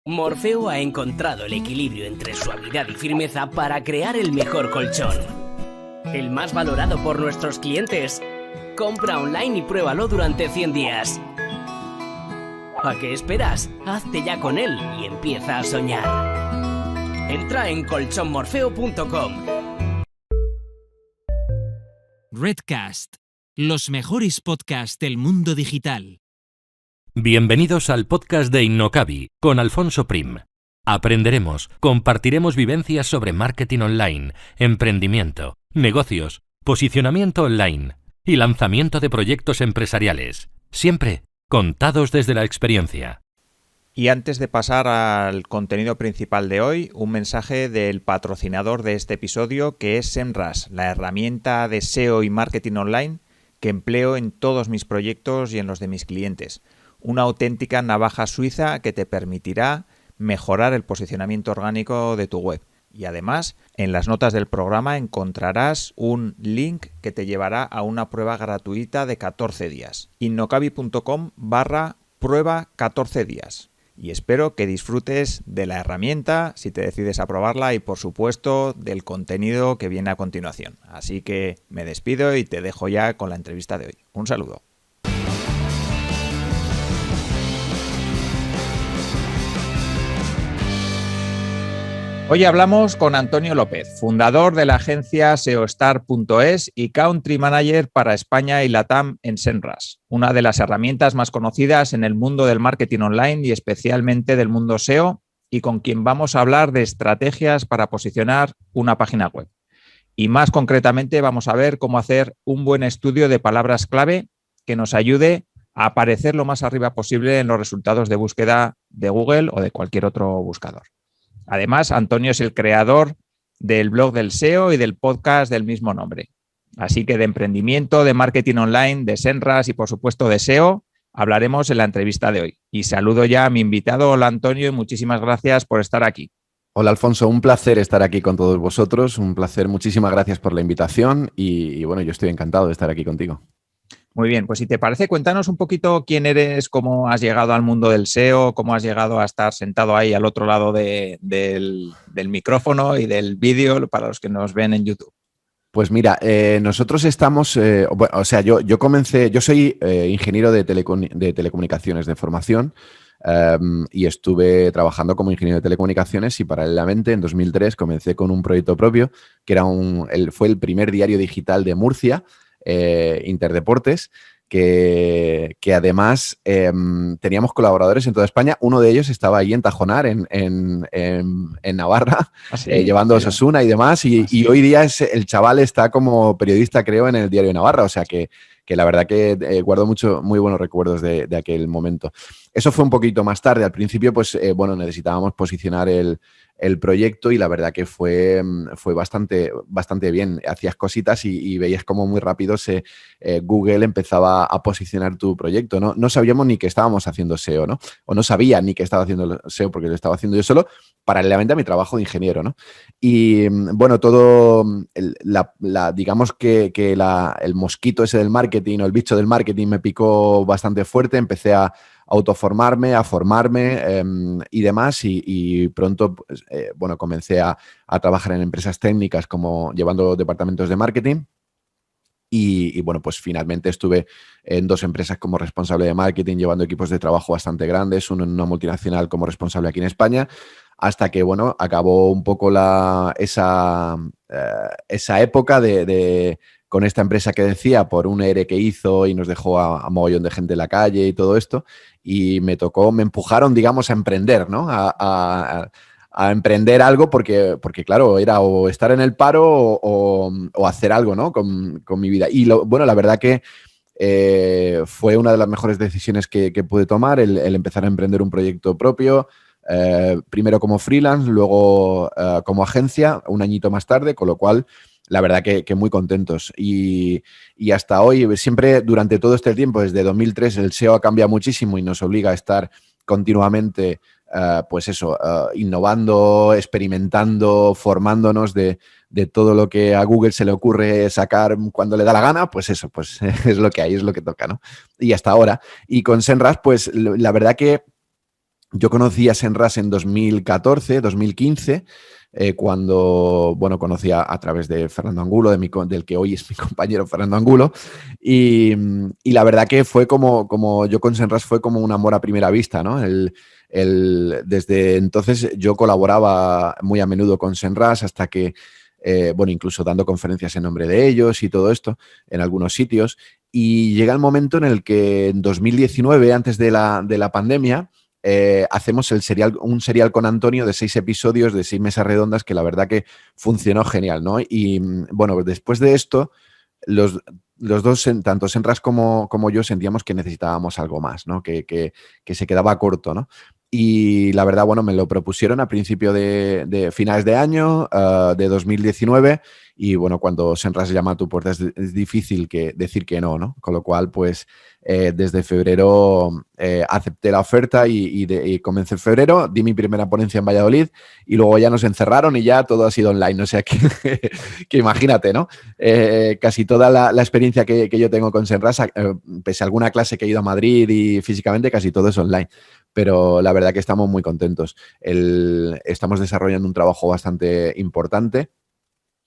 Morfeo ha encontrado el equilibrio entre suavidad y firmeza para crear el mejor colchón. El más valorado por nuestros clientes. Compra online y pruébalo durante 100 días. ¿A qué esperas? Hazte ya con él y empieza a soñar. Entra en colchonmorfeo.com. Redcast, los mejores podcasts del mundo digital. Bienvenidos al podcast de Innocabi con Alfonso Prim. Aprenderemos, compartiremos vivencias sobre marketing online, emprendimiento, negocios, posicionamiento online y lanzamiento de proyectos empresariales, siempre contados desde la experiencia. Y antes de pasar al contenido principal de hoy, un mensaje del patrocinador de este episodio, que es Semrush, la herramienta de SEO y marketing online que empleo en todos mis proyectos y en los de mis clientes. Una auténtica navaja suiza que te permitirá mejorar el posicionamiento orgánico de tu web. Y además, en las notas del programa encontrarás un link que te llevará a una prueba gratuita de 14 días. innocabi.com/prueba 14 días. Y espero que disfrutes de la herramienta si te decides a probarla y, por supuesto, del contenido que viene a continuación. Así que me despido y te dejo ya con la entrevista de hoy. Un saludo. Hoy hablamos con Antonio López, fundador de la agencia SEOstar.es y Country Manager para España y LATAM en Semrush, una de las herramientas más conocidas en el mundo del marketing online y especialmente del mundo SEO, y con quien vamos a hablar de estrategias para posicionar una página web. Y más concretamente vamos a ver cómo hacer un buen estudio de palabras clave que nos ayude a aparecer lo más arriba posible en los resultados de búsqueda de Google o de cualquier otro buscador. Además, Antonio es el creador del blog del SEO y del podcast del mismo nombre. Así que de emprendimiento, de marketing online, de Semrush y, por supuesto, de SEO, hablaremos en la entrevista de hoy. Y saludo ya a mi invitado. Hola, Antonio, y muchísimas gracias por estar aquí. Hola, Alfonso. Un placer estar aquí con todos vosotros. Un placer. Muchísimas gracias por la invitación y bueno, yo estoy encantado de estar aquí contigo. Muy bien, pues si te parece, cuéntanos un poquito quién eres, cómo has llegado al mundo del SEO, cómo has llegado a estar sentado ahí al otro lado del micrófono y del vídeo para los que nos ven en YouTube. Pues mira, nosotros estamos, yo comencé, yo soy ingeniero de telecomunicaciones de formación y estuve trabajando como ingeniero de telecomunicaciones y paralelamente en 2003 comencé con un proyecto propio que era fue el primer diario digital de Murcia, Interdeportes, que además teníamos colaboradores en toda España. Uno de ellos estaba ahí en Tajonar, en Navarra, llevando Osasuna y demás. Y hoy día el chaval está como periodista, creo, en el Diario de Navarra. O sea que la verdad que guardo muy buenos recuerdos de aquel momento. Eso fue un poquito más tarde. Al principio, pues necesitábamos posicionar el proyecto y la verdad que fue bastante bien. Hacías cositas y veías como muy rápido Google empezaba a posicionar tu proyecto, ¿no? No sabíamos ni que estábamos haciendo SEO, ¿no? O no sabía ni que estaba haciendo SEO porque lo estaba haciendo yo solo, paralelamente a mi trabajo de ingeniero, ¿no? Y bueno, digamos que el mosquito ese del marketing o el bicho del marketing me picó bastante fuerte. Empecé a autoformarme, a formarme y demás y pronto pues, comencé a trabajar en empresas técnicas como llevando departamentos de marketing y bueno, pues finalmente estuve en 2 empresas como responsable de marketing llevando equipos de trabajo bastante grandes, uno en una multinacional como responsable aquí en España, hasta que bueno, acabó un poco esa época con esta empresa que decía, por un ERE que hizo y nos dejó a mogollón de gente en la calle y todo esto, y me empujaron, digamos, a emprender, ¿no? A emprender algo porque, claro, era o estar en el paro o hacer algo, ¿no? Con mi vida. Y la verdad que fue una de las mejores decisiones que pude tomar, el empezar a emprender un proyecto propio, primero como freelance, luego como agencia, un añito más tarde, con lo cual la verdad que muy contentos. Y hasta hoy, siempre durante todo este tiempo, desde 2003, el SEO ha cambiado muchísimo y nos obliga a estar continuamente, innovando, experimentando, formándonos de todo lo que a Google se le ocurre sacar cuando le da la gana, pues eso, pues es lo que hay, es lo que toca, ¿no? Y hasta ahora. Y con Semrush, pues la verdad que Yo conocí a Senras en 2014, 2015, cuando, bueno, conocí a través de Fernando Angulo, del que hoy es mi compañero Fernando Angulo, y la verdad que fue como yo con Senras fue como un amor a primera vista, ¿no? Desde entonces yo colaboraba muy a menudo con Senras hasta que, bueno, incluso dando conferencias en nombre de ellos y todo esto en algunos sitios, y llega el momento en el que en 2019, antes de la pandemia, hacemos un serial con Antonio de 6 episodios, de 6 mesas redondas, que la verdad que funcionó genial, ¿no? Y bueno, después de esto, los dos, tanto Senras como yo, sentíamos que necesitábamos algo más, ¿no? Que se quedaba corto, ¿no? Y la verdad, bueno, me lo propusieron a principio de finales de año, de 2019, y bueno, cuando Senras llama a tu puerta es difícil decir que no, ¿no? Con lo cual, pues desde febrero acepté la oferta y comencé en febrero, di mi primera ponencia en Valladolid y luego ya nos encerraron y ya todo ha sido online, o sea que, que imagínate, ¿no? Casi toda la experiencia que yo tengo con Senras, pese a alguna clase que he ido a Madrid y físicamente, casi todo es online. Pero la verdad que estamos muy contentos. Estamos desarrollando un trabajo bastante importante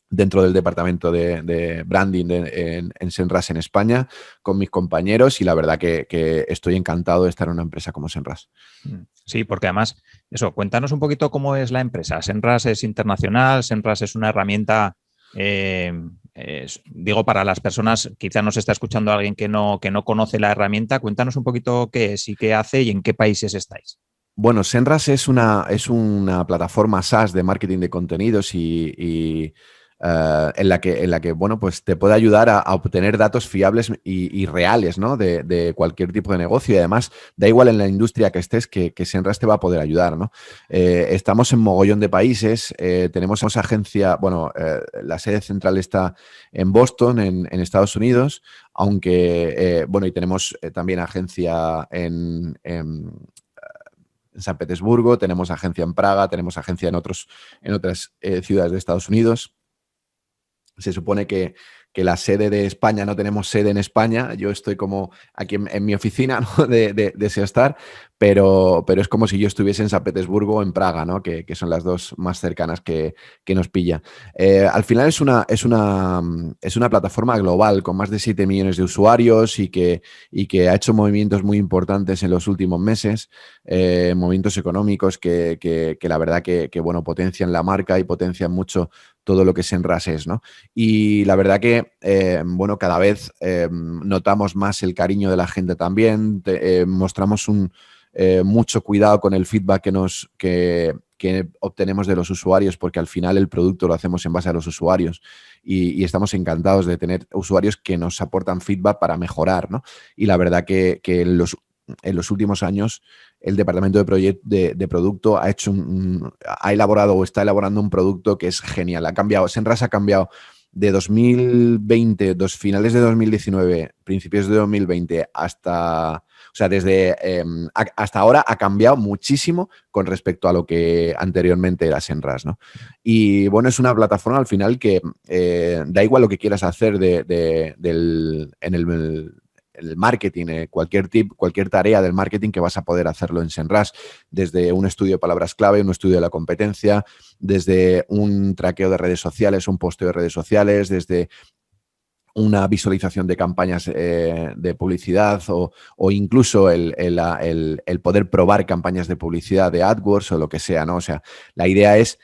dentro del departamento de branding en Senras en España, con mis compañeros, y la verdad que estoy encantado de estar en una empresa como Senras. Sí, porque además, eso, cuéntanos un poquito cómo es la empresa. Senras es internacional, Senras es una herramienta, digo, para las personas, quizá nos está escuchando alguien que no conoce la herramienta. Cuéntanos un poquito qué es y qué hace y en qué países estáis. Bueno, Senras es una plataforma SaaS de marketing de contenidos y en la que, bueno, pues te puede ayudar a obtener datos fiables y reales, ¿no? De cualquier tipo de negocio, y además da igual en la industria que estés, que Senras te va a poder ayudar, ¿no? Estamos en mogollón de países, tenemos agencia, bueno, la sede central está en Boston, en Estados Unidos, aunque, bueno, y tenemos también agencia en San Petersburgo, tenemos agencia en Praga, tenemos agencia en otras ciudades de Estados Unidos. Se supone que la sede de España, no tenemos sede en España, yo estoy como aquí en mi oficina, ¿no? de SEOstar, pero es como si yo estuviese en San Petersburgo o en Praga, ¿no? Que son las dos más cercanas que nos pilla. Al final es una plataforma global con más de 7 millones de usuarios y que ha hecho movimientos muy importantes en los últimos meses, movimientos económicos que la verdad que bueno, potencian la marca y potencian mucho todo lo que Senras es, ¿no? Y la verdad que, bueno, cada vez notamos más el cariño de la gente también, mostramos mucho cuidado con el feedback que obtenemos de los usuarios, porque al final el producto lo hacemos en base a los usuarios y estamos encantados de tener usuarios que nos aportan feedback para mejorar, ¿no? Y la verdad que en los últimos años el departamento de producto ha elaborado o está elaborando un producto que es genial. Senras ha cambiado de 2020, finales de 2019, principios de 2020 hasta ahora ha cambiado muchísimo con respecto a lo que anteriormente era Senras, ¿no? Y bueno, es una plataforma al final que da igual lo que quieras hacer en el marketing, cualquier tarea del marketing, que vas a poder hacerlo en Senras, desde un estudio de palabras clave, un estudio de la competencia, desde un traqueo de redes sociales, un posteo de redes sociales, desde una visualización de campañas de publicidad o incluso el poder probar campañas de publicidad de AdWords o lo que sea, ¿no? O sea, la idea es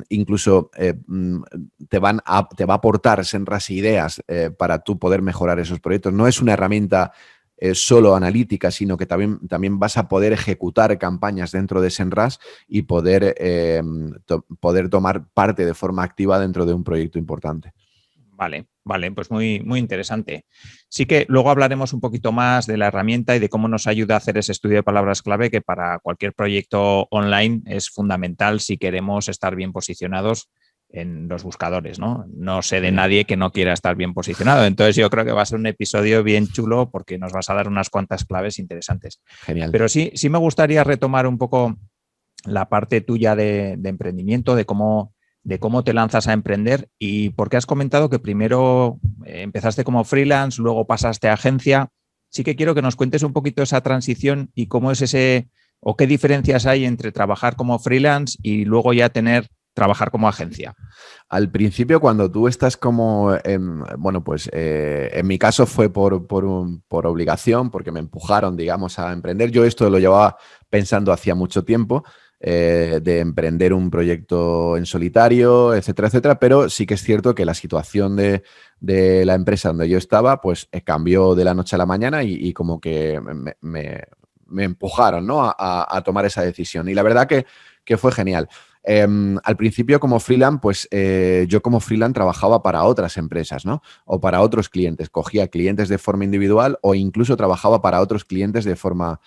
incluso te va a aportar Senras ideas para tú poder mejorar esos proyectos. No es una herramienta solo analítica, sino que también vas a poder ejecutar campañas dentro de Senras y poder tomar parte de forma activa dentro de un proyecto importante. Vale, pues muy, muy interesante. Sí que luego hablaremos un poquito más de la herramienta y de cómo nos ayuda a hacer ese estudio de palabras clave, que para cualquier proyecto online es fundamental si queremos estar bien posicionados en los buscadores, ¿no? No sé de nadie que no quiera estar bien posicionado. Entonces yo creo que va a ser un episodio bien chulo porque nos vas a dar unas cuantas claves interesantes. Genial. Pero sí me gustaría retomar un poco la parte tuya de emprendimiento, de cómo te lanzas a emprender, y porque has comentado que primero empezaste como freelance, luego pasaste a agencia. Sí que quiero que nos cuentes un poquito esa transición y cómo es ese ¿O qué diferencias hay entre trabajar como freelance y luego ya trabajar como agencia? Al principio, cuando tú estás como, bueno, pues en mi caso fue por obligación, porque me empujaron, digamos, a emprender. Yo esto lo llevaba pensando hacía mucho tiempo, de emprender un proyecto en solitario, etcétera, etcétera, pero sí que es cierto que la situación de la empresa donde yo estaba, pues cambió de la noche a la mañana y como que me empujaron, ¿no? a tomar esa decisión. Y la verdad que fue genial. Al principio como freelance, pues yo como freelance trabajaba para otras empresas, ¿no? O para otros clientes. Cogía clientes de forma individual o incluso trabajaba para otros clientes de forma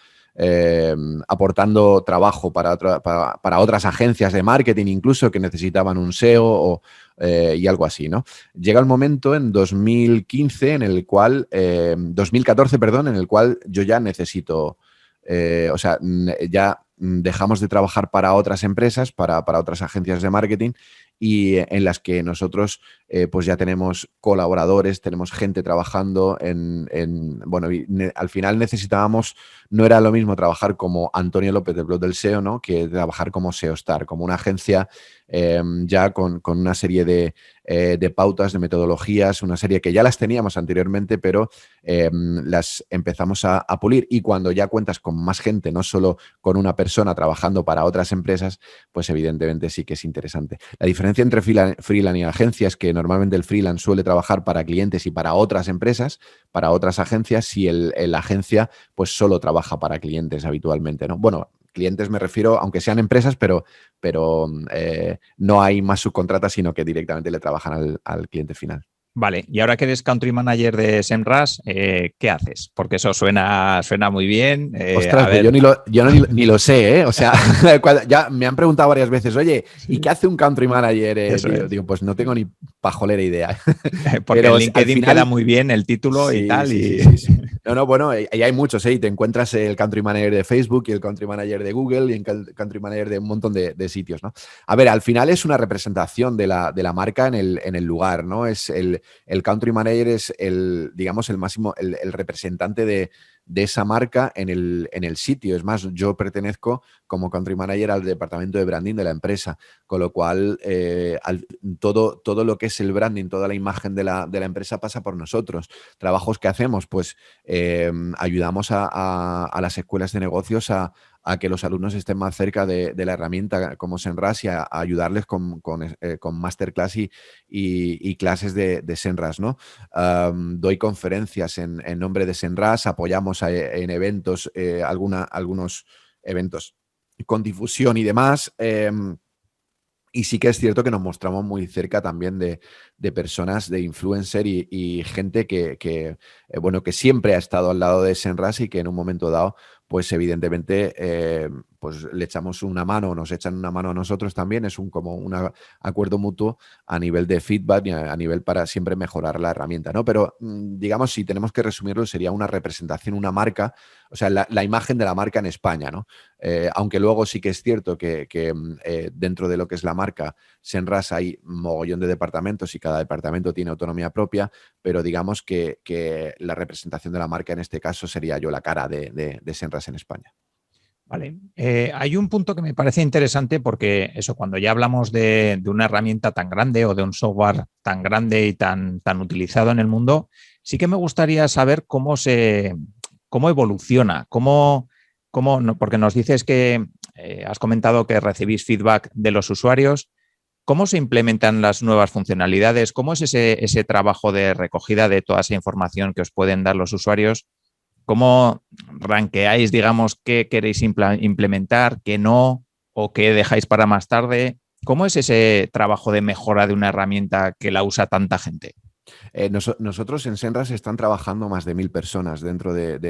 aportando trabajo para otras agencias de marketing incluso que necesitaban un SEO y algo así, ¿no? Llega el momento en 2015 en el cual, 2014, perdón, en el cual yo ya necesito, o sea, ya dejamos de trabajar para otras empresas, para otras agencias de marketing y en las que nosotros pues ya tenemos colaboradores, tenemos gente trabajando bueno, al final necesitábamos, no era lo mismo trabajar como Antonio López del blog del SEO, ¿no? Que trabajar como SEO Star, como una agencia ya con una serie de pautas, de metodologías, una serie que ya las teníamos anteriormente, pero las empezamos a pulir y cuando ya cuentas con más gente, no solo con una persona trabajando para otras empresas, pues evidentemente sí que es interesante. La diferencia entre freelance y agencia es que normalmente el freelance suele trabajar para clientes y para otras empresas, para otras agencias, y la agencia pues solo trabaja para clientes habitualmente, ¿no? Bueno, clientes me refiero, aunque sean empresas, pero no hay más subcontratas, sino que directamente le trabajan al cliente final. Vale, y ahora que eres country manager de SEMrush, ¿qué haces? Porque eso suena muy bien. Ostras, pues yo ni lo sé, ¿eh? O sea, ya me han preguntado varias veces, oye, ¿y qué hace un country manager? Digo, pues no tengo ni pajolera idea. Porque pero en LinkedIn final, queda muy bien el título sí, y tal. Sí. No, bueno, y hay muchos, ¿eh? Y te encuentras el country manager de Facebook y el country manager de Google y el country manager de un montón de sitios, ¿no? A ver, al final es una representación de la marca en el lugar, ¿no? Es el country manager es digamos, el máximo, el representante de esa marca en el sitio. Es más, yo pertenezco como country manager al departamento de branding de la empresa, con lo cual todo lo que es el branding, toda la imagen de la empresa pasa por nosotros. Trabajos que hacemos, pues ayudamos a las escuelas de negocios a que los alumnos estén más cerca de la herramienta como SEMrush y a ayudarles con masterclass y clases de SEMrush, ¿no? Doy conferencias en nombre de SEMrush, apoyamos en eventos, algunos eventos con difusión y demás. Y sí que es cierto que nos mostramos muy cerca también de personas, de influencer y gente que siempre ha estado al lado de SEMrush y que en un momento dado, pues evidentemente pues le echamos una mano, nos echan una mano a nosotros también. Es como un acuerdo mutuo a nivel de feedback y a nivel para siempre mejorar la herramienta, ¿no? Pero digamos, si tenemos que resumirlo, sería una representación, una marca, o sea, la imagen de la marca en España, ¿no? Aunque luego sí que es cierto que dentro de lo que es la marca SEMrush hay mogollón de departamentos y cada departamento tiene autonomía propia, pero digamos que la representación de la marca en este caso sería yo la cara de SEMrush en España. Vale. Hay un punto que me parece interesante porque eso, cuando ya hablamos de una herramienta tan grande o de un software tan grande y tan utilizado en el mundo, sí que me gustaría saber cómo evoluciona, porque nos dices que has comentado que recibís feedback de los usuarios. ¿Cómo se implementan las nuevas funcionalidades? ¿Cómo es ese trabajo de recogida de toda esa información que os pueden dar los usuarios? ¿Cómo rankeáis, digamos, qué queréis implementar, qué no, o qué dejáis para más tarde? ¿Cómo es ese trabajo de mejora de una herramienta que la usa tanta gente? Nosotros en SEMrush están trabajando más de 1000 personas dentro de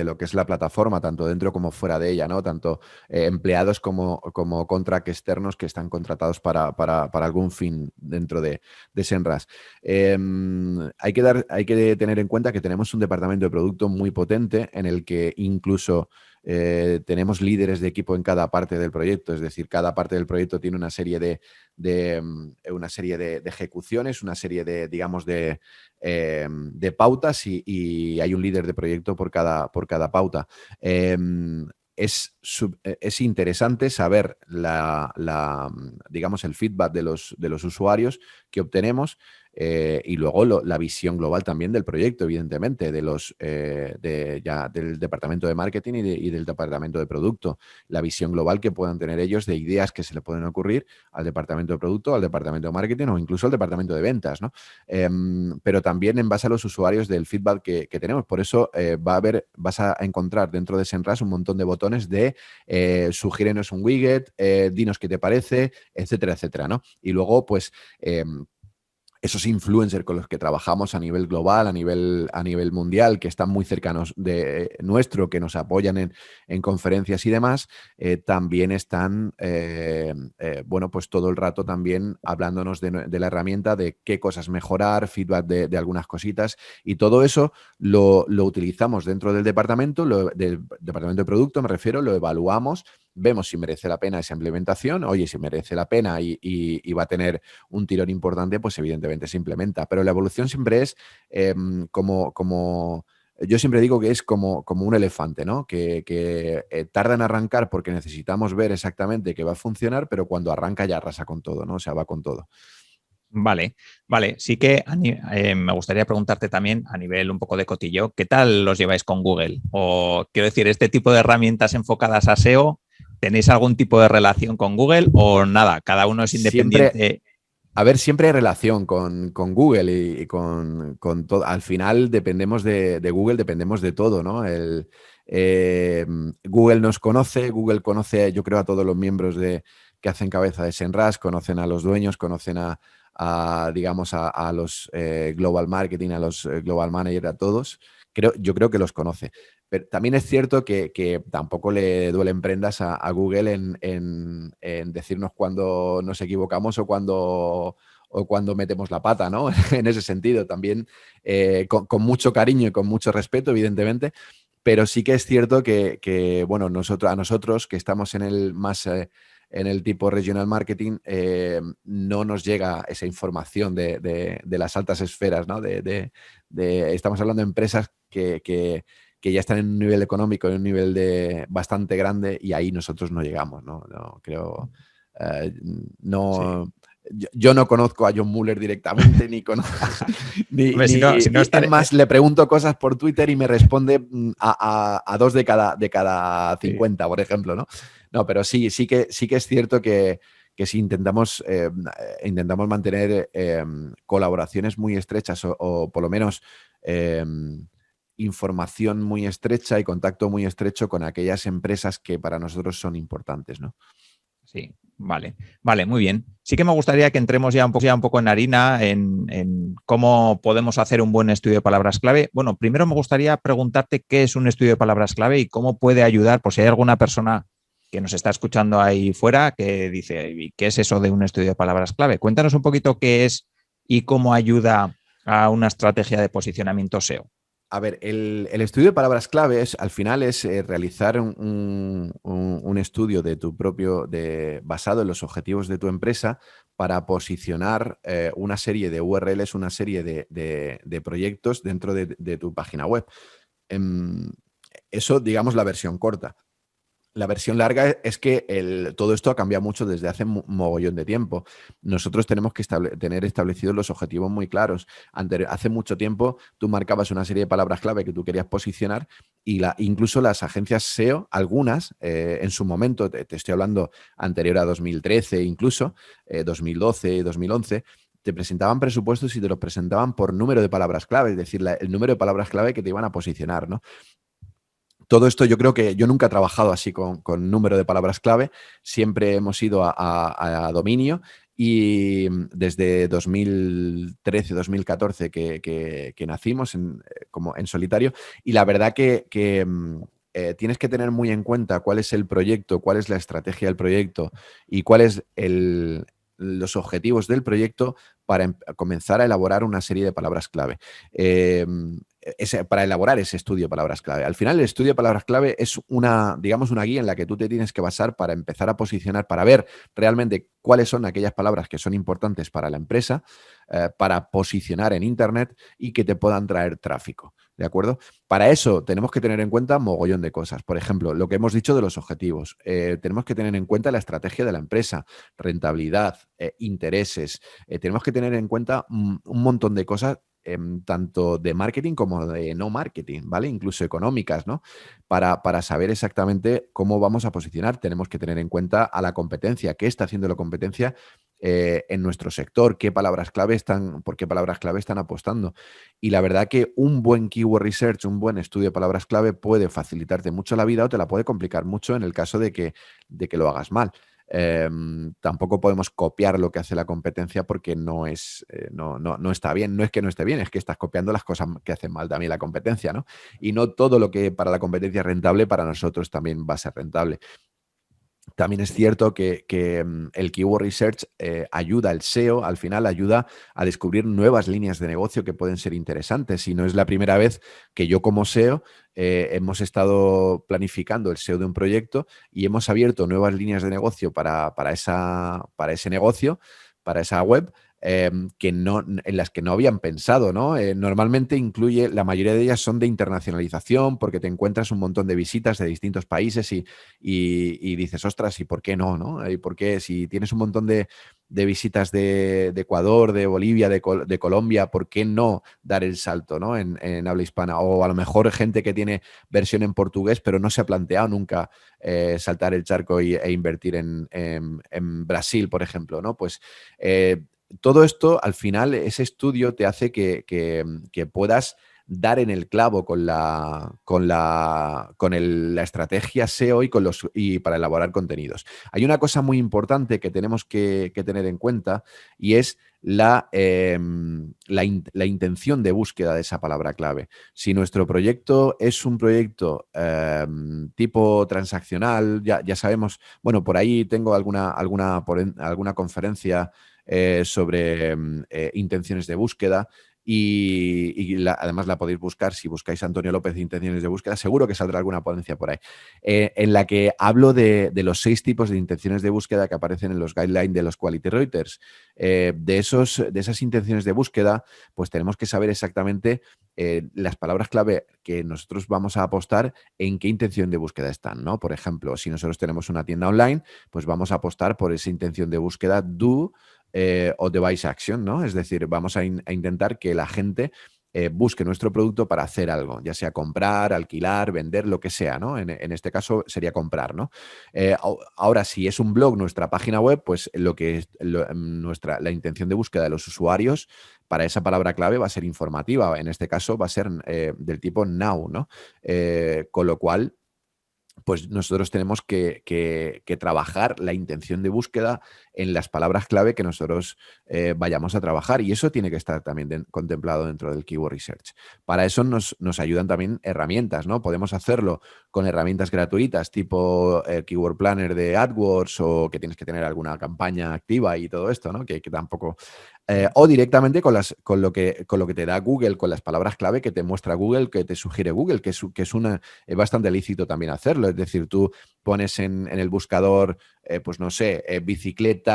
lo que es la plataforma, tanto dentro como fuera de ella, ¿no? Tanto empleados como contract externos que están contratados para algún fin dentro de SEMrush. Hay que tener en cuenta que tenemos un departamento de producto muy potente en el que incluso tenemos líderes de equipo en cada parte del proyecto, es decir, cada parte del proyecto tiene una serie de ejecuciones, una serie digamos, de pautas y hay un líder de proyecto por cada pauta. es interesante saber digamos, el feedback de los usuarios que obtenemos y luego la visión global también del proyecto, evidentemente, del departamento de marketing y del departamento de producto. La visión global que puedan tener ellos de ideas que se le pueden ocurrir al departamento de producto, al departamento de marketing o incluso al departamento de ventas, ¿no? Pero también en base a los usuarios del feedback que tenemos. Por eso vas a encontrar dentro de Senras un montón de botones de sugiérenos un widget, dinos qué te parece, etcétera, etcétera, ¿no? Y luego, pues, esos influencers con los que trabajamos a nivel global, a nivel mundial, que están muy cercanos de nuestro, que nos apoyan en conferencias y demás, también están, bueno, pues todo el rato también hablándonos de la herramienta, de qué cosas mejorar, feedback de algunas cositas, y todo eso lo utilizamos dentro del departamento de producto, me refiero, lo evaluamos, vemos si merece la pena esa implementación. Oye, si merece la pena y va a tener un tirón importante, pues evidentemente se implementa. Pero la evolución siempre es como yo siempre digo que es como un elefante, ¿no? Que tarda en arrancar porque necesitamos ver exactamente que va a funcionar, pero cuando arranca ya arrasa con todo, ¿no? O sea, va con todo. Vale. Sí que me gustaría preguntarte también a nivel un poco de cotillo, ¿qué tal los lleváis con Google? O quiero decir, este tipo de herramientas enfocadas a SEO, ¿tenéis algún tipo de relación con Google o nada? Cada uno es independiente. Siempre hay relación con Google y con todo. Al final dependemos de Google, dependemos de todo, ¿no? Google nos conoce, Google conoce, yo creo, a todos los miembros que hacen cabeza de Senras, conocen a los dueños, conocen digamos, a los Global Marketing, a los Global Manager, a todos. Yo creo que los conoce. Pero también es cierto que tampoco le duelen prendas a Google en decirnos cuando nos equivocamos o cuando metemos la pata, ¿no? En ese sentido, también con mucho cariño y con mucho respeto, evidentemente, pero sí que es cierto que bueno, a nosotros que estamos en el tipo regional marketing, no nos llega esa información de las altas esferas, ¿no? Estamos hablando de empresas que ya están en un nivel económico, en un nivel bastante grande, y ahí nosotros no llegamos, ¿no? No creo, no. Sí. Yo no conozco a John Mueller directamente, ni conozco. Más, le pregunto cosas por Twitter y me responde a 2 de cada 50, sí, por ejemplo, ¿no? No, pero sí que es cierto que si intentamos mantener colaboraciones muy estrechas o por lo menos información muy estrecha y contacto muy estrecho con aquellas empresas que para nosotros son importantes, ¿no? Sí, vale, muy bien. Sí que me gustaría que entremos ya un poco en harina en cómo podemos hacer un buen estudio de palabras clave. Bueno, primero me gustaría preguntarte qué es un estudio de palabras clave y cómo puede ayudar, por si hay alguna persona que nos está escuchando ahí fuera que dice, ¿qué es eso de un estudio de palabras clave? Cuéntanos un poquito qué es y cómo ayuda a una estrategia de posicionamiento SEO. A ver, el estudio de palabras clave al final es realizar un estudio de tu propio, basado en los objetivos de tu empresa para posicionar una serie de URLs, una serie de proyectos dentro de tu página web. Eso, digamos, la versión corta. La versión larga es que todo esto ha cambiado mucho desde hace mogollón de tiempo. Nosotros tenemos que tener establecidos los objetivos muy claros. Hace mucho tiempo tú marcabas una serie de palabras clave que tú querías posicionar y incluso las agencias SEO, algunas, en su momento, te estoy hablando anterior a 2013 incluso, 2012, 2011, te presentaban presupuestos y te los presentaban por número de palabras clave, es decir, el número de palabras clave que te iban a posicionar, ¿no? Todo esto yo creo que yo nunca he trabajado así con número de palabras clave, siempre hemos ido a dominio y desde 2013, 2014 que nacimos como en solitario, y la verdad que tienes que tener muy en cuenta cuál es el proyecto, cuál es la estrategia del proyecto y cuáles los objetivos del proyecto para comenzar a elaborar una serie de palabras clave. para elaborar ese estudio de palabras clave. Al final, el estudio de palabras clave es una guía en la que tú te tienes que basar para empezar a posicionar, para ver realmente cuáles son aquellas palabras que son importantes para la empresa, para posicionar en Internet y que te puedan traer tráfico. ¿De acuerdo? Para eso tenemos que tener en cuenta mogollón de cosas. Por ejemplo, lo que hemos dicho de los objetivos. Tenemos que tener en cuenta la estrategia de la empresa, rentabilidad, intereses. Tenemos que tener en cuenta un montón de cosas, tanto de marketing como de no marketing, ¿vale? Incluso económicas, ¿no? Para saber exactamente cómo vamos a posicionar, tenemos que tener en cuenta a la competencia, qué está haciendo la competencia en nuestro sector, por qué palabras clave están apostando. Y la verdad que un buen keyword research, un buen estudio de palabras clave puede facilitarte mucho la vida o te la puede complicar mucho en el caso de que lo hagas mal. Tampoco podemos copiar lo que hace la competencia porque no está bien. No es que no esté bien, es que estás copiando las cosas que hacen mal también la competencia, ¿no? Y no todo lo que para la competencia es rentable, para nosotros también va a ser rentable. También es cierto que el Keyword Research ayuda, el SEO al final ayuda a descubrir nuevas líneas de negocio que pueden ser interesantes. Y no es la primera vez que yo como SEO hemos estado planificando el SEO de un proyecto y hemos abierto nuevas líneas de negocio para ese negocio, para esa web, en las que no habían pensado, ¿no? Normalmente la mayoría de ellas son de internacionalización porque te encuentras un montón de visitas de distintos países y dices, ostras, ¿y por qué no? ¿No? ¿Y por qué? Si tienes un montón de visitas de Ecuador, de Bolivia, de Colombia, ¿por qué no dar el salto, ¿no? en habla hispana? O a lo mejor gente que tiene versión en portugués, pero no se ha planteado nunca saltar el charco e invertir en Brasil, por ejemplo, ¿no? Pues todo esto, al final, ese estudio te hace que puedas dar en el clavo con la estrategia SEO y para elaborar contenidos. Hay una cosa muy importante que tenemos que tener en cuenta y es la intención de búsqueda de esa palabra clave. Si nuestro proyecto es un proyecto tipo transaccional, ya sabemos, bueno, por ahí tengo alguna conferencia sobre intenciones de búsqueda y además la podéis buscar si buscáis Antonio López de intenciones de búsqueda, seguro que saldrá alguna ponencia por ahí, en la que hablo de los 6 tipos de intenciones de búsqueda que aparecen en los guidelines de los Quality Writers. De esas intenciones de búsqueda, pues tenemos que saber exactamente las palabras clave que nosotros vamos a apostar en qué intención de búsqueda están, ¿no? Por ejemplo, si nosotros tenemos una tienda online, pues vamos a apostar por esa intención de búsqueda do o device action, ¿no? Es decir, vamos a intentar que la gente busque nuestro producto para hacer algo, ya sea comprar, alquilar, vender, lo que sea, ¿no? En este caso sería comprar, ¿no? Ahora, si es un blog, nuestra página web, pues la intención de búsqueda de los usuarios para esa palabra clave va a ser informativa. En este caso va a ser del tipo now, ¿no? Con lo cual, pues nosotros tenemos que trabajar la intención de búsqueda en las palabras clave que nosotros vayamos a trabajar y eso tiene que estar también contemplado dentro del Keyword Research. Para eso nos ayudan también herramientas, ¿no? Podemos hacerlo con herramientas gratuitas tipo el Keyword Planner de AdWords o que tienes que tener alguna campaña activa y todo esto, ¿no? Que tampoco... o directamente con lo que te da Google, con las palabras clave que te muestra Google, que te sugiere Google, que es bastante lícito también hacerlo. Es decir, tú pones en el buscador, pues no sé, bicicleta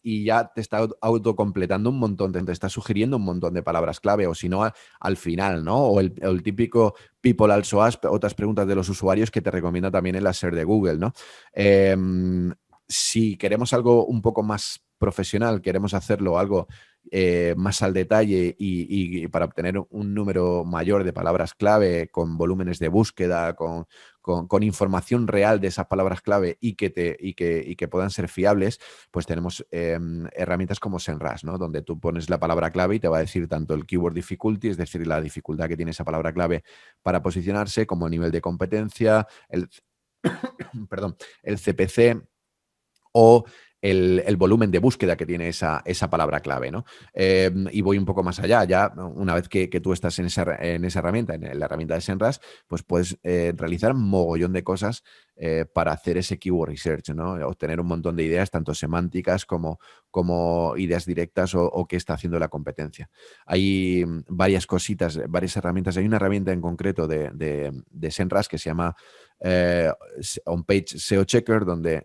y ya te está autocompletando un montón, te está sugiriendo un montón de palabras clave, o si no, al final, ¿no? O el típico People Also Ask, otras preguntas de los usuarios que te recomienda también el SER de Google, ¿no? Si queremos algo un poco más profesional, queremos hacerlo algo más al detalle y para obtener un número mayor de palabras clave con volúmenes de búsqueda, con información real de esas palabras clave y que puedan ser fiables, pues tenemos herramientas como SEMrush, ¿no? Donde tú pones la palabra clave y te va a decir tanto el keyword difficulty, es decir, la dificultad que tiene esa palabra clave para posicionarse, como el nivel de competencia, perdón, el CPC o el volumen de búsqueda que tiene esa palabra clave, ¿no? Y voy un poco más allá. Ya una vez que tú estás en esa herramienta, en la herramienta de SEMrush, pues puedes realizar un mogollón de cosas para hacer ese keyword research, ¿no? Obtener un montón de ideas, tanto semánticas como ideas directas o qué está haciendo la competencia. Hay varias cositas, varias herramientas. Hay una herramienta en concreto de SEMrush que se llama On-Page SEO Checker, donde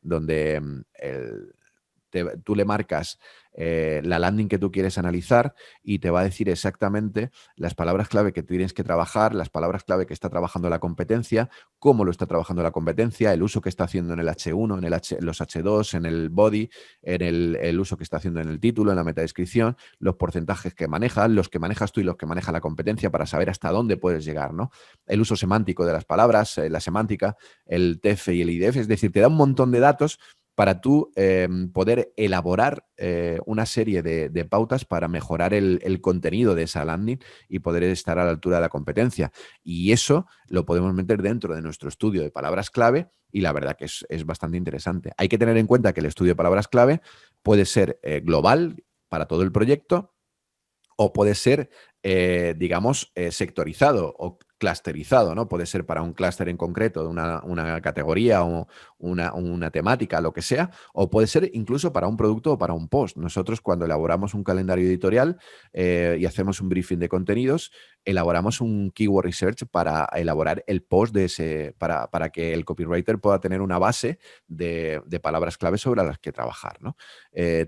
tú le marcas la landing que tú quieres analizar y te va a decir exactamente las palabras clave que tienes que trabajar, las palabras clave que está trabajando la competencia, cómo lo está trabajando la competencia, el uso que está haciendo en el H1, en los H2, en el body, en el uso que está haciendo en el título, en la metadescripción, los porcentajes que manejas, los que manejas tú y los que maneja la competencia para saber hasta dónde puedes llegar, ¿no? El uso semántico de las palabras, la semántica, el TF y el IDF, es decir, te da un montón de datos para tú poder elaborar una serie de pautas para mejorar el contenido de esa landing y poder estar a la altura de la competencia. Y eso lo podemos meter dentro de nuestro estudio de palabras clave y la verdad que es bastante interesante. Hay que tener en cuenta que el estudio de palabras clave puede ser global para todo el proyecto o puede ser, digamos, sectorizado o clusterizado, ¿no? Puede ser para un clúster en concreto de una categoría o una temática, lo que sea, o puede ser incluso para un producto o para un post. Nosotros cuando elaboramos un calendario editorial y hacemos un briefing de contenidos, elaboramos un keyword research para elaborar el post de ese, para que el copywriter pueda tener una base de palabras clave sobre las que trabajar, ¿no?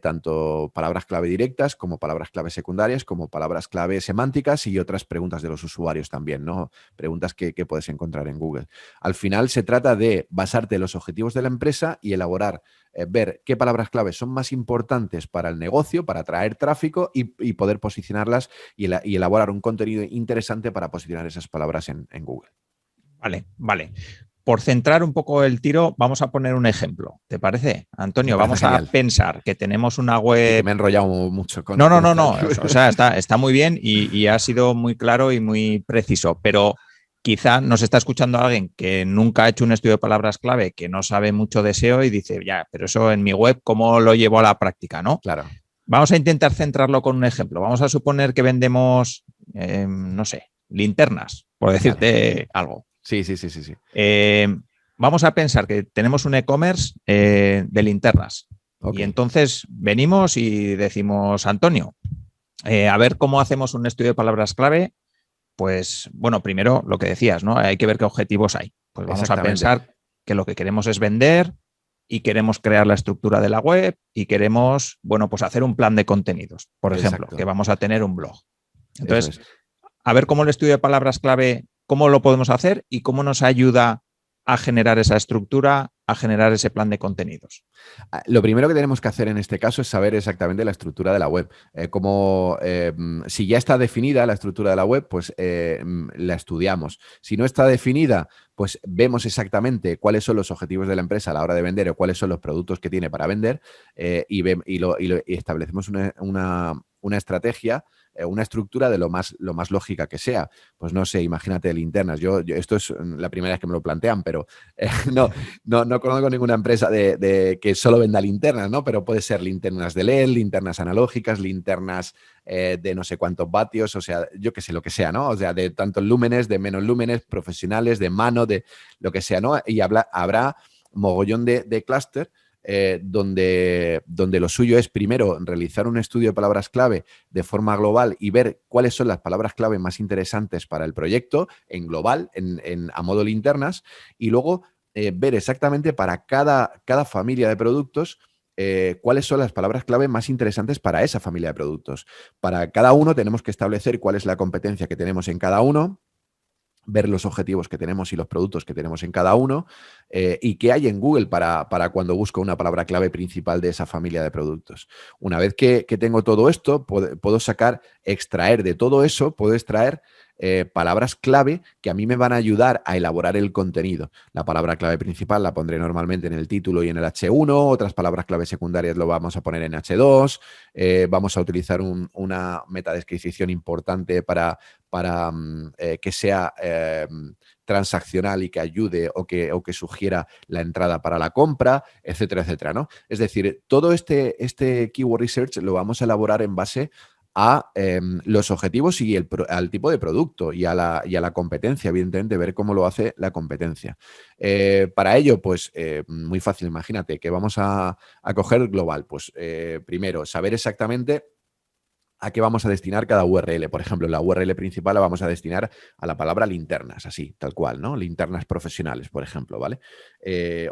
Tanto palabras clave directas como palabras clave secundarias, como palabras clave semánticas y otras preguntas de los usuarios también, ¿no? Preguntas que puedes encontrar en Google. Al final se trata de basarte en los objetivos de la empresa y elaborar, ver qué palabras clave son más importantes para el negocio, para atraer tráfico y poder posicionarlas y elaborar un contenido interesante para posicionar esas palabras en Google. Vale. Por centrar un poco el tiro, vamos a poner un ejemplo. ¿Te parece, Antonio? Vamos a pensar que tenemos una web... Me he enrollado mucho. No. O sea, está muy bien y ha sido muy claro y muy preciso, pero quizá nos está escuchando alguien que nunca ha hecho un estudio de palabras clave, que no sabe mucho de SEO y dice, ya, pero eso en mi web, ¿cómo lo llevo a la práctica, no? Claro. Vamos a intentar centrarlo con un ejemplo. Vamos a suponer que vendemos, no sé, linternas, por decirte algo. Sí. Vamos a pensar que tenemos un e-commerce de linternas. Okay. Y entonces venimos y decimos, Antonio, a ver cómo hacemos un estudio de palabras clave. Pues, bueno, primero lo que decías, ¿no? Hay que ver qué objetivos hay. Pues vamos a pensar que lo que queremos es vender y queremos crear la estructura de la web y queremos, bueno, pues hacer un plan de contenidos, por ejemplo, que vamos a tener un blog. Entonces, a ver cómo el estudio de palabras clave, cómo lo podemos hacer y cómo nos ayuda a generar esa estructura, a generar ese plan de contenidos. Lo primero que tenemos que hacer en este caso es saber exactamente la estructura de la web. Si ya está definida la estructura de la web, pues la estudiamos. Si no está definida, pues vemos exactamente cuáles son los objetivos de la empresa a la hora de vender o cuáles son los productos que tiene para vender y establecemos una estrategia, una estructura de lo más lógica que sea. Pues no sé, imagínate linternas. Yo esto es la primera vez que me lo plantean, pero no conozco ninguna empresa de que solo venda linternas, ¿no? Pero puede ser linternas de LED, linternas analógicas, linternas de no sé cuántos vatios, o sea, yo qué sé, lo que sea, ¿no? O sea, de tantos lúmenes, de menos lúmenes, profesionales, de mano, de lo que sea, ¿no? Y habrá mogollón de clúster donde lo suyo es primero realizar un estudio de palabras clave de forma global y ver cuáles son las palabras clave más interesantes para el proyecto en global, a modo linternas, y luego ver exactamente para cada familia de productos cuáles son las palabras clave más interesantes para esa familia de productos. Para cada uno tenemos que establecer cuál es la competencia que tenemos en cada uno, ver los objetivos que tenemos y los productos que tenemos en cada uno y qué hay en Google para cuando busco una palabra clave principal de esa familia de productos. Una vez que tengo todo esto, puedo extraer de todo eso, puedo extraer palabras clave que a mí me van a ayudar a elaborar el contenido. La palabra clave principal la pondré normalmente en el título y en el H1, otras palabras clave secundarias lo vamos a poner en H2, vamos a utilizar una metadescripción importante para que sea transaccional y que ayude o que sugiera la entrada para la compra, etcétera, etcétera, ¿no? Es decir, todo este keyword research lo vamos a elaborar en base a los objetivos y al tipo de producto y a la competencia, evidentemente, ver cómo lo hace la competencia. Para ello, pues muy fácil, imagínate que vamos a coger global. Pues primero, saber exactamente a qué vamos a destinar cada URL. Por ejemplo, la URL principal la vamos a destinar a la palabra linternas, así, tal cual, ¿no? Linternas profesionales, por ejemplo, ¿vale?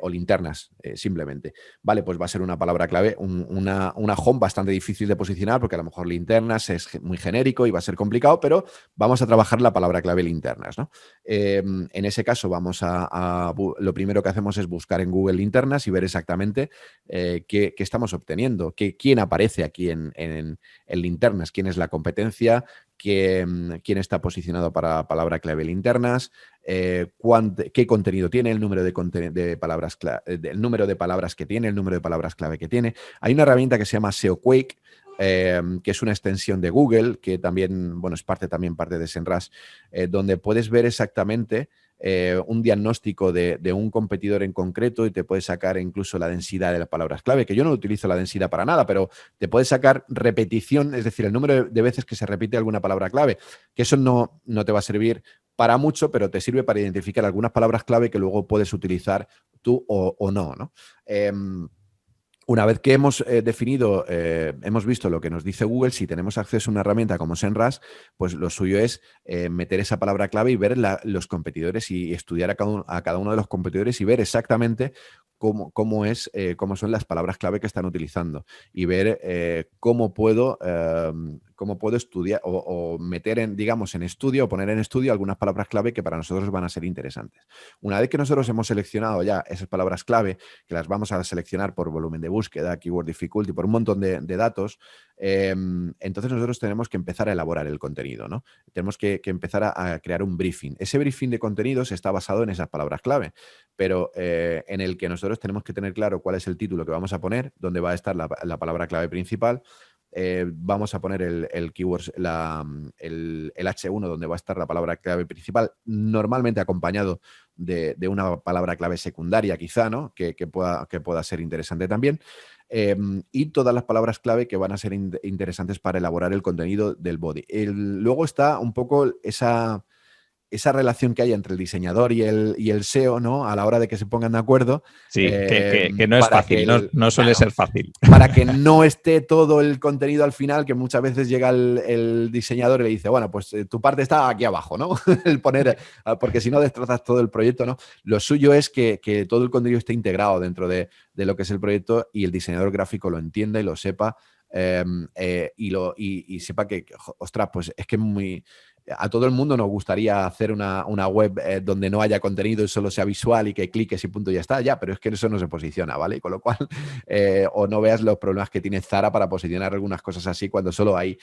O linternas, simplemente. Vale, pues va a ser una palabra clave, una home bastante difícil de posicionar porque a lo mejor linternas es muy genérico y va a ser complicado, pero vamos a trabajar la palabra clave linternas, ¿no? En ese caso lo primero que hacemos es buscar en Google linternas y ver exactamente qué estamos obteniendo, quién aparece aquí en linternas, quién es la competencia, quién está posicionado para palabra clave linternas, qué contenido tiene, el número de palabras el número de palabras que tiene, el número de palabras clave que tiene. Hay una herramienta que se llama SEOquake, que es una extensión de Google, que también, bueno, es parte de SEMrush, donde puedes ver exactamente un diagnóstico de un competidor en concreto y te puede sacar incluso la densidad de las palabras clave, que yo no utilizo la densidad para nada, pero te puede sacar repetición, es decir, el número de veces que se repite alguna palabra clave, que eso no te va a servir para mucho, pero te sirve para identificar algunas palabras clave que luego puedes utilizar tú o no, ¿no? Una vez que hemos definido, hemos visto lo que nos dice Google, si tenemos acceso a una herramienta como SEMrush, pues lo suyo es meter esa palabra clave y ver los competidores y estudiar a cada uno de los competidores y ver exactamente cómo son las palabras clave que están utilizando y ver cómo puedo estudiar o meter en estudio o poner en estudio algunas palabras clave que para nosotros van a ser interesantes. Una vez que nosotros hemos seleccionado ya esas palabras clave, que las vamos a seleccionar por volumen de búsqueda, keyword difficulty, por un montón de datos, entonces nosotros tenemos que empezar a elaborar el contenido, ¿no? Tenemos que empezar a crear un briefing. Ese briefing de contenidos está basado en esas palabras clave, pero en el que nosotros tenemos que tener claro cuál es el título que vamos a poner, dónde va a estar la palabra clave principal. Vamos a poner el keyword, el H1 donde va a estar la palabra clave principal, normalmente acompañado de una palabra clave secundaria quizá, ¿no? que pueda ser interesante también. Y todas las palabras clave que van a ser interesantes para elaborar el contenido del body. Luego está un poco esa relación que hay entre el diseñador y el SEO, ¿no? A la hora de que se pongan de acuerdo. Sí, que no es fácil, no suele ser fácil. Para que no esté todo el contenido al final, que muchas veces llega el diseñador y le dice, bueno, pues tu parte está aquí abajo, ¿no? El poner, porque si no destrozas todo el proyecto, ¿no? Lo suyo es que todo el contenido esté integrado dentro de lo que es el proyecto y el diseñador gráfico lo entienda y lo sepa y sepa que, ostras, pues es que a todo el mundo nos gustaría hacer una web donde no haya contenido y solo sea visual y que cliques y punto y ya está, pero es que eso no se posiciona, ¿vale? Con lo cual, o no veas los problemas que tiene Zara para posicionar algunas cosas así cuando solo hay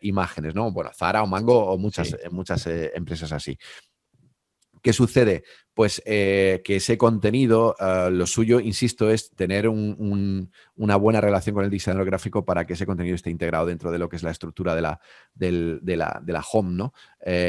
imágenes, ¿no? Bueno, Zara o Mango o muchas empresas así. ¿Qué sucede? Pues que ese contenido, lo suyo, insisto, es tener una buena relación con el diseñador gráfico para que ese contenido esté integrado dentro de lo que es la estructura de la home, ¿no?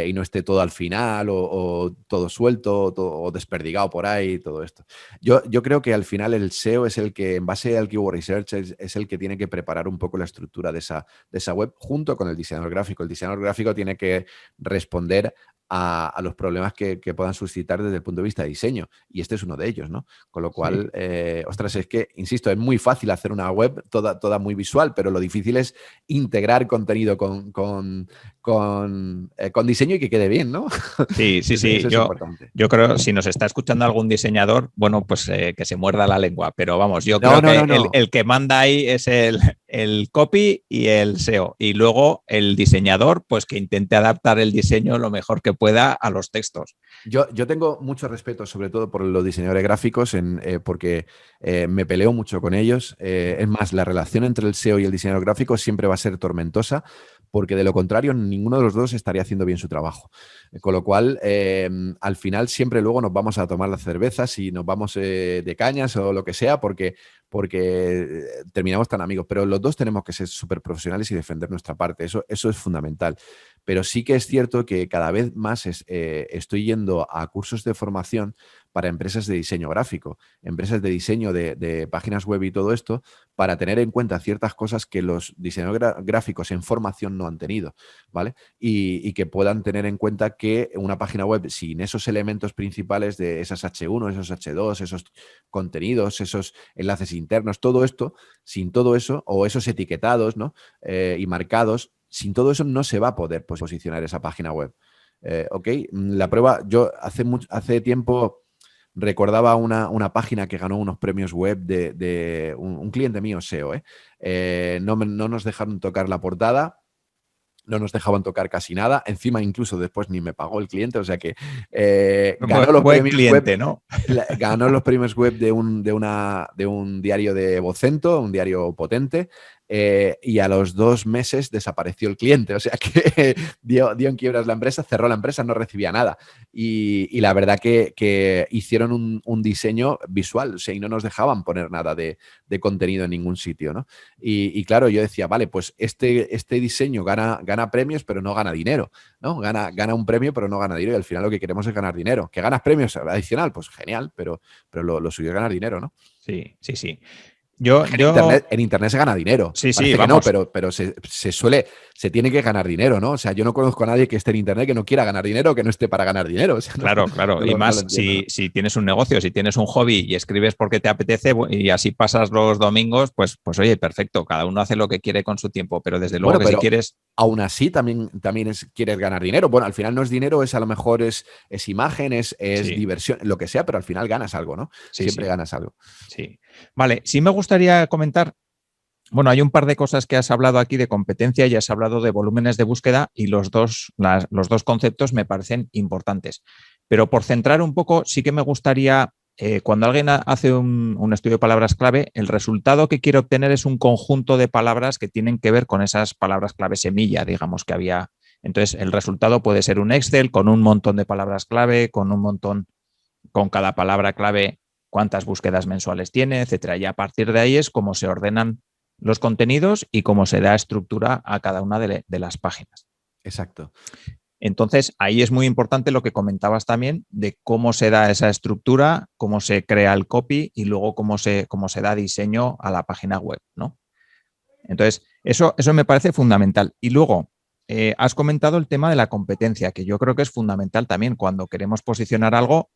Y no esté todo al final o todo suelto o desperdigado por ahí, todo esto. Yo creo que al final el SEO es el que, en base al Keyword Research, es el que tiene que preparar un poco la estructura de esa web junto con el diseñador gráfico. El diseñador gráfico tiene que responder a los problemas que puedan suscitar desde el punto de vista de diseño. Y este es uno de ellos, ¿no? Con lo cual, ostras, es que, insisto, es muy fácil hacer una web toda muy visual, pero lo difícil es integrar contenido con diseño y que quede bien, ¿no? Sí. Eso es importante. Yo creo, si nos está escuchando algún diseñador, bueno, pues que se muerda la lengua. Pero vamos, yo creo que el que manda ahí es el copy y el SEO. Y luego el diseñador, pues que intente adaptar el diseño lo mejor que pueda a los textos. Yo tengo mucho respeto, sobre todo por los diseñadores gráficos, porque me peleo mucho con ellos. Es más, la relación entre el SEO y el diseñador gráfico siempre va a ser tormentosa, porque de lo contrario ninguno de los dos estaría haciendo bien su trabajo. Con lo cual, al final siempre luego nos vamos a tomar las cervezas y nos vamos de cañas o lo que sea porque terminamos tan amigos. Pero los dos tenemos que ser súper profesionales y defender nuestra parte. Eso es fundamental. Pero sí que es cierto que cada vez más estoy yendo a cursos de formación para empresas de diseño gráfico, empresas de diseño de páginas web y todo esto, para tener en cuenta ciertas cosas que los diseñadores gráficos en formación no han tenido, ¿vale? Y que puedan tener en cuenta que una página web sin esos elementos principales de esas H1, esos H2, esos contenidos, esos enlaces internos, todo esto, sin todo eso, o esos etiquetados, ¿no? Y marcados, sin todo eso no se va a poder posicionar esa página web. ¿Ok? La prueba, yo hace tiempo recordaba una página que ganó unos premios web de un cliente mío, SEO. No nos dejaron tocar la portada, no nos dejaban tocar casi nada. Encima, incluso después ni me pagó el cliente. O sea que ganó los buen premios cliente, web, ¿no? ganó los premios web de un diario de Vocento, un diario potente. Y a los 2 meses desapareció el cliente. O sea que dio en quiebras la empresa, cerró la empresa, no recibía nada. Y la verdad que hicieron un diseño visual, o sea, y no nos dejaban poner nada de contenido en ningún sitio, ¿no? Y claro, yo decía, vale, pues este diseño gana premios, pero no gana dinero, ¿no? Gana un premio, pero no gana dinero. Y al final lo que queremos es ganar dinero. ¿Que ganas premios adicional? Pues genial, pero lo suyo es ganar dinero, ¿no? Sí. En internet se gana dinero. Sí, Parece que vamos. no, pero se tiene que ganar dinero, ¿no? O sea, yo no conozco a nadie que esté en internet que no quiera ganar dinero, que no esté para ganar dinero. O sea, Claro. Y más si tienes un negocio, si tienes un hobby y escribes porque te apetece y así pasas los domingos, pues oye, perfecto. Cada uno hace lo que quiere con su tiempo, pero desde luego que si quieres... Aún así, también quieres ganar dinero. Bueno, al final no es dinero, a lo mejor es imagen, es diversión, lo que sea, pero al final ganas algo, ¿no? Siempre ganas algo. Sí. Vale, sí me gustaría comentar, bueno, hay un par de cosas que has hablado aquí de competencia y has hablado de volúmenes de búsqueda y los dos conceptos me parecen importantes. Pero por centrar un poco, sí que me gustaría, cuando alguien hace un estudio de palabras clave, el resultado que quiere obtener es un conjunto de palabras que tienen que ver con esas palabras clave semilla, digamos, que había. Entonces, el resultado puede ser un Excel con un montón de palabras clave, con cada palabra clave, cuántas búsquedas mensuales tiene, etcétera. Y a partir de ahí es cómo se ordenan los contenidos y cómo se da estructura a cada una de las páginas. Exacto. Entonces, ahí es muy importante lo que comentabas también de cómo se da esa estructura, cómo se crea el copy y luego cómo se da diseño a la página web, ¿no? Entonces, eso me parece fundamental. Y luego, has comentado el tema de la competencia, que yo creo que es fundamental también cuando queremos posicionar algo.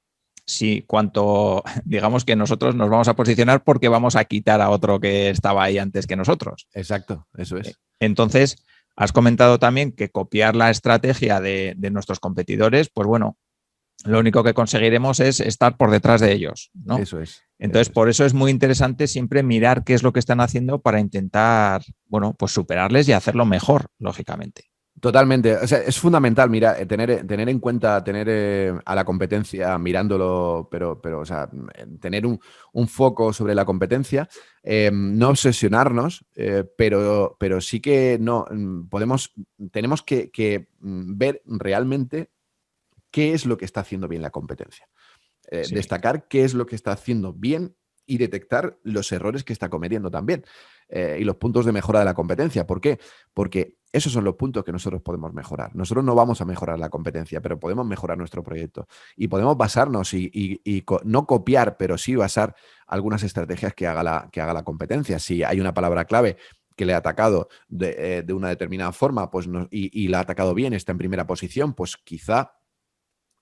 Digamos que nosotros nos vamos a posicionar porque vamos a quitar a otro que estaba ahí antes que nosotros. Exacto, eso es. Entonces, has comentado también que copiar la estrategia de nuestros competidores, pues bueno, lo único que conseguiremos es estar por detrás de ellos, ¿no? Eso es. Entonces, por eso es muy interesante siempre mirar qué es lo que están haciendo para intentar, bueno, pues superarles y hacerlo mejor, lógicamente. Totalmente. O sea, es fundamental, mira, tener en cuenta, a la competencia mirándolo, pero o sea, tener un foco sobre la competencia, no obsesionarnos, pero sí que tenemos que ver realmente qué es lo que está haciendo bien la competencia. Destacar qué es lo que está haciendo bien y detectar los errores que está cometiendo también y los puntos de mejora de la competencia. ¿Por qué? Porque esos son los puntos que nosotros podemos mejorar. Nosotros no vamos a mejorar la competencia, pero podemos mejorar nuestro proyecto y podemos basarnos y no copiar, pero sí basar algunas estrategias que haga la competencia. Si hay una palabra clave que le ha atacado de una determinada forma pues y la ha atacado bien, está en primera posición, pues quizá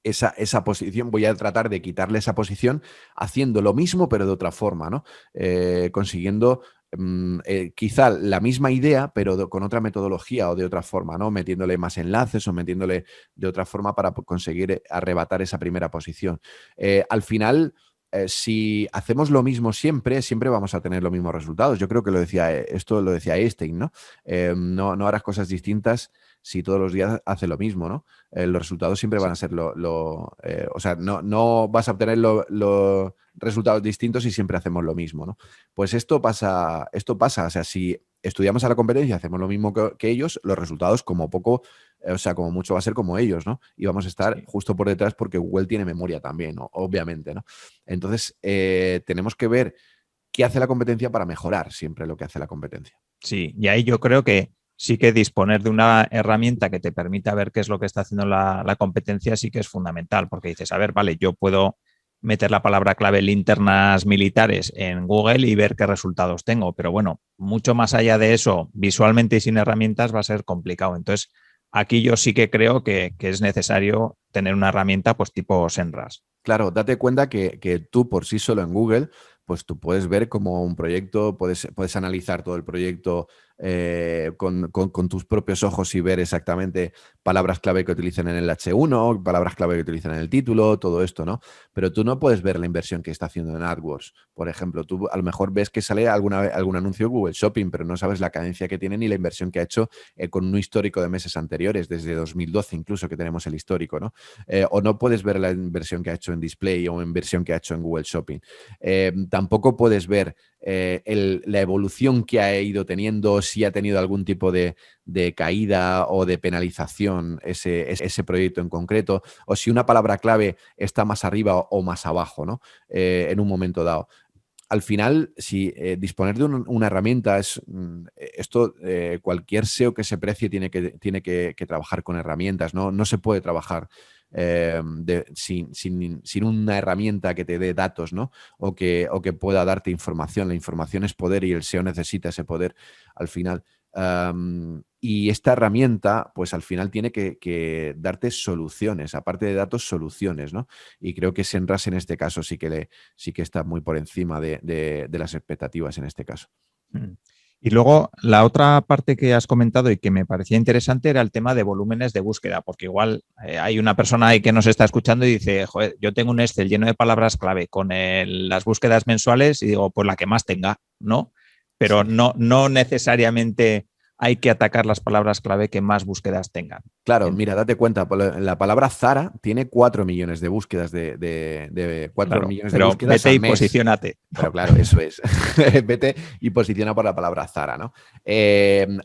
esa posición, voy a tratar de quitarle esa posición haciendo lo mismo pero de otra forma, ¿no? Consiguiendo quizá la misma idea pero con otra metodología o de otra forma, ¿no? Metiéndole más enlaces o metiéndole de otra forma para conseguir arrebatar esa primera posición. Al final, si hacemos lo mismo siempre vamos a tener los mismos resultados. Yo creo que lo decía Einstein, ¿no? No harás cosas distintas si todos los días hace lo mismo, ¿no? Los resultados siempre van a ser o sea, no vas a obtener los resultados distintos si siempre hacemos lo mismo, ¿no? Pues esto pasa, o sea, si estudiamos a la competencia, hacemos lo mismo que ellos, los resultados como poco, o sea, como mucho va a ser como ellos, ¿no? Y vamos a estar justo por detrás porque Google tiene memoria también, ¿no? Obviamente, ¿no? Entonces, tenemos que ver qué hace la competencia para mejorar siempre lo que hace la competencia. Sí, y ahí yo creo que sí que disponer de una herramienta que te permita ver qué es lo que está haciendo la competencia sí que es fundamental, porque dices, a ver, vale, yo puedo meter la palabra clave linternas militares en Google y ver qué resultados tengo, pero bueno, mucho más allá de eso, visualmente y sin herramientas va a ser complicado. Entonces, aquí yo sí que creo que es necesario tener una herramienta pues tipo Senras. Claro, date cuenta que tú por sí solo en Google, pues tú puedes ver como un proyecto, puedes analizar todo el proyecto con tus propios ojos y ver exactamente palabras clave que utilizan en el H1, palabras clave que utilizan en el título, todo esto, ¿no? Pero tú no puedes ver la inversión que está haciendo en AdWords. Por ejemplo, tú a lo mejor ves que sale algún anuncio de Google Shopping, pero no sabes la cadencia que tiene ni la inversión que ha hecho con un histórico de meses anteriores, desde 2012 incluso que tenemos el histórico, ¿no? O no puedes ver la inversión que ha hecho en Display o inversión que ha hecho en Google Shopping. Tampoco puedes ver la evolución que ha ido teniendo, si ha tenido algún tipo de caída o de penalización ese proyecto en concreto, o si una palabra clave está más arriba o más abajo, ¿no? En un momento dado. Al final, si disponer de una herramienta es esto, cualquier SEO que se precie tiene que trabajar con herramientas, ¿no? No se puede trabajar sin una herramienta que te dé datos, ¿no? O que pueda darte información. La información es poder y el SEO necesita ese poder al final. Y esta herramienta, pues al final tiene que darte soluciones, aparte de datos, soluciones, ¿no? Y creo que Senras en este caso sí que está muy por encima de las expectativas en este caso. Y luego la otra parte que has comentado y que me parecía interesante era el tema de volúmenes de búsqueda, porque igual hay una persona ahí que nos está escuchando y dice, joder, yo tengo un Excel lleno de palabras clave con las búsquedas mensuales y digo, pues la que más tenga, ¿no? Pero Sí. no necesariamente hay que atacar las palabras clave que más búsquedas tengan. Claro, mira, date cuenta, la palabra Zara tiene 4 millones de búsquedas de 4 Claro, millones de pero búsquedas vete al y mes. posiciónate. Pero claro, eso es. Vete y posiciona por la palabra Zara, ¿no?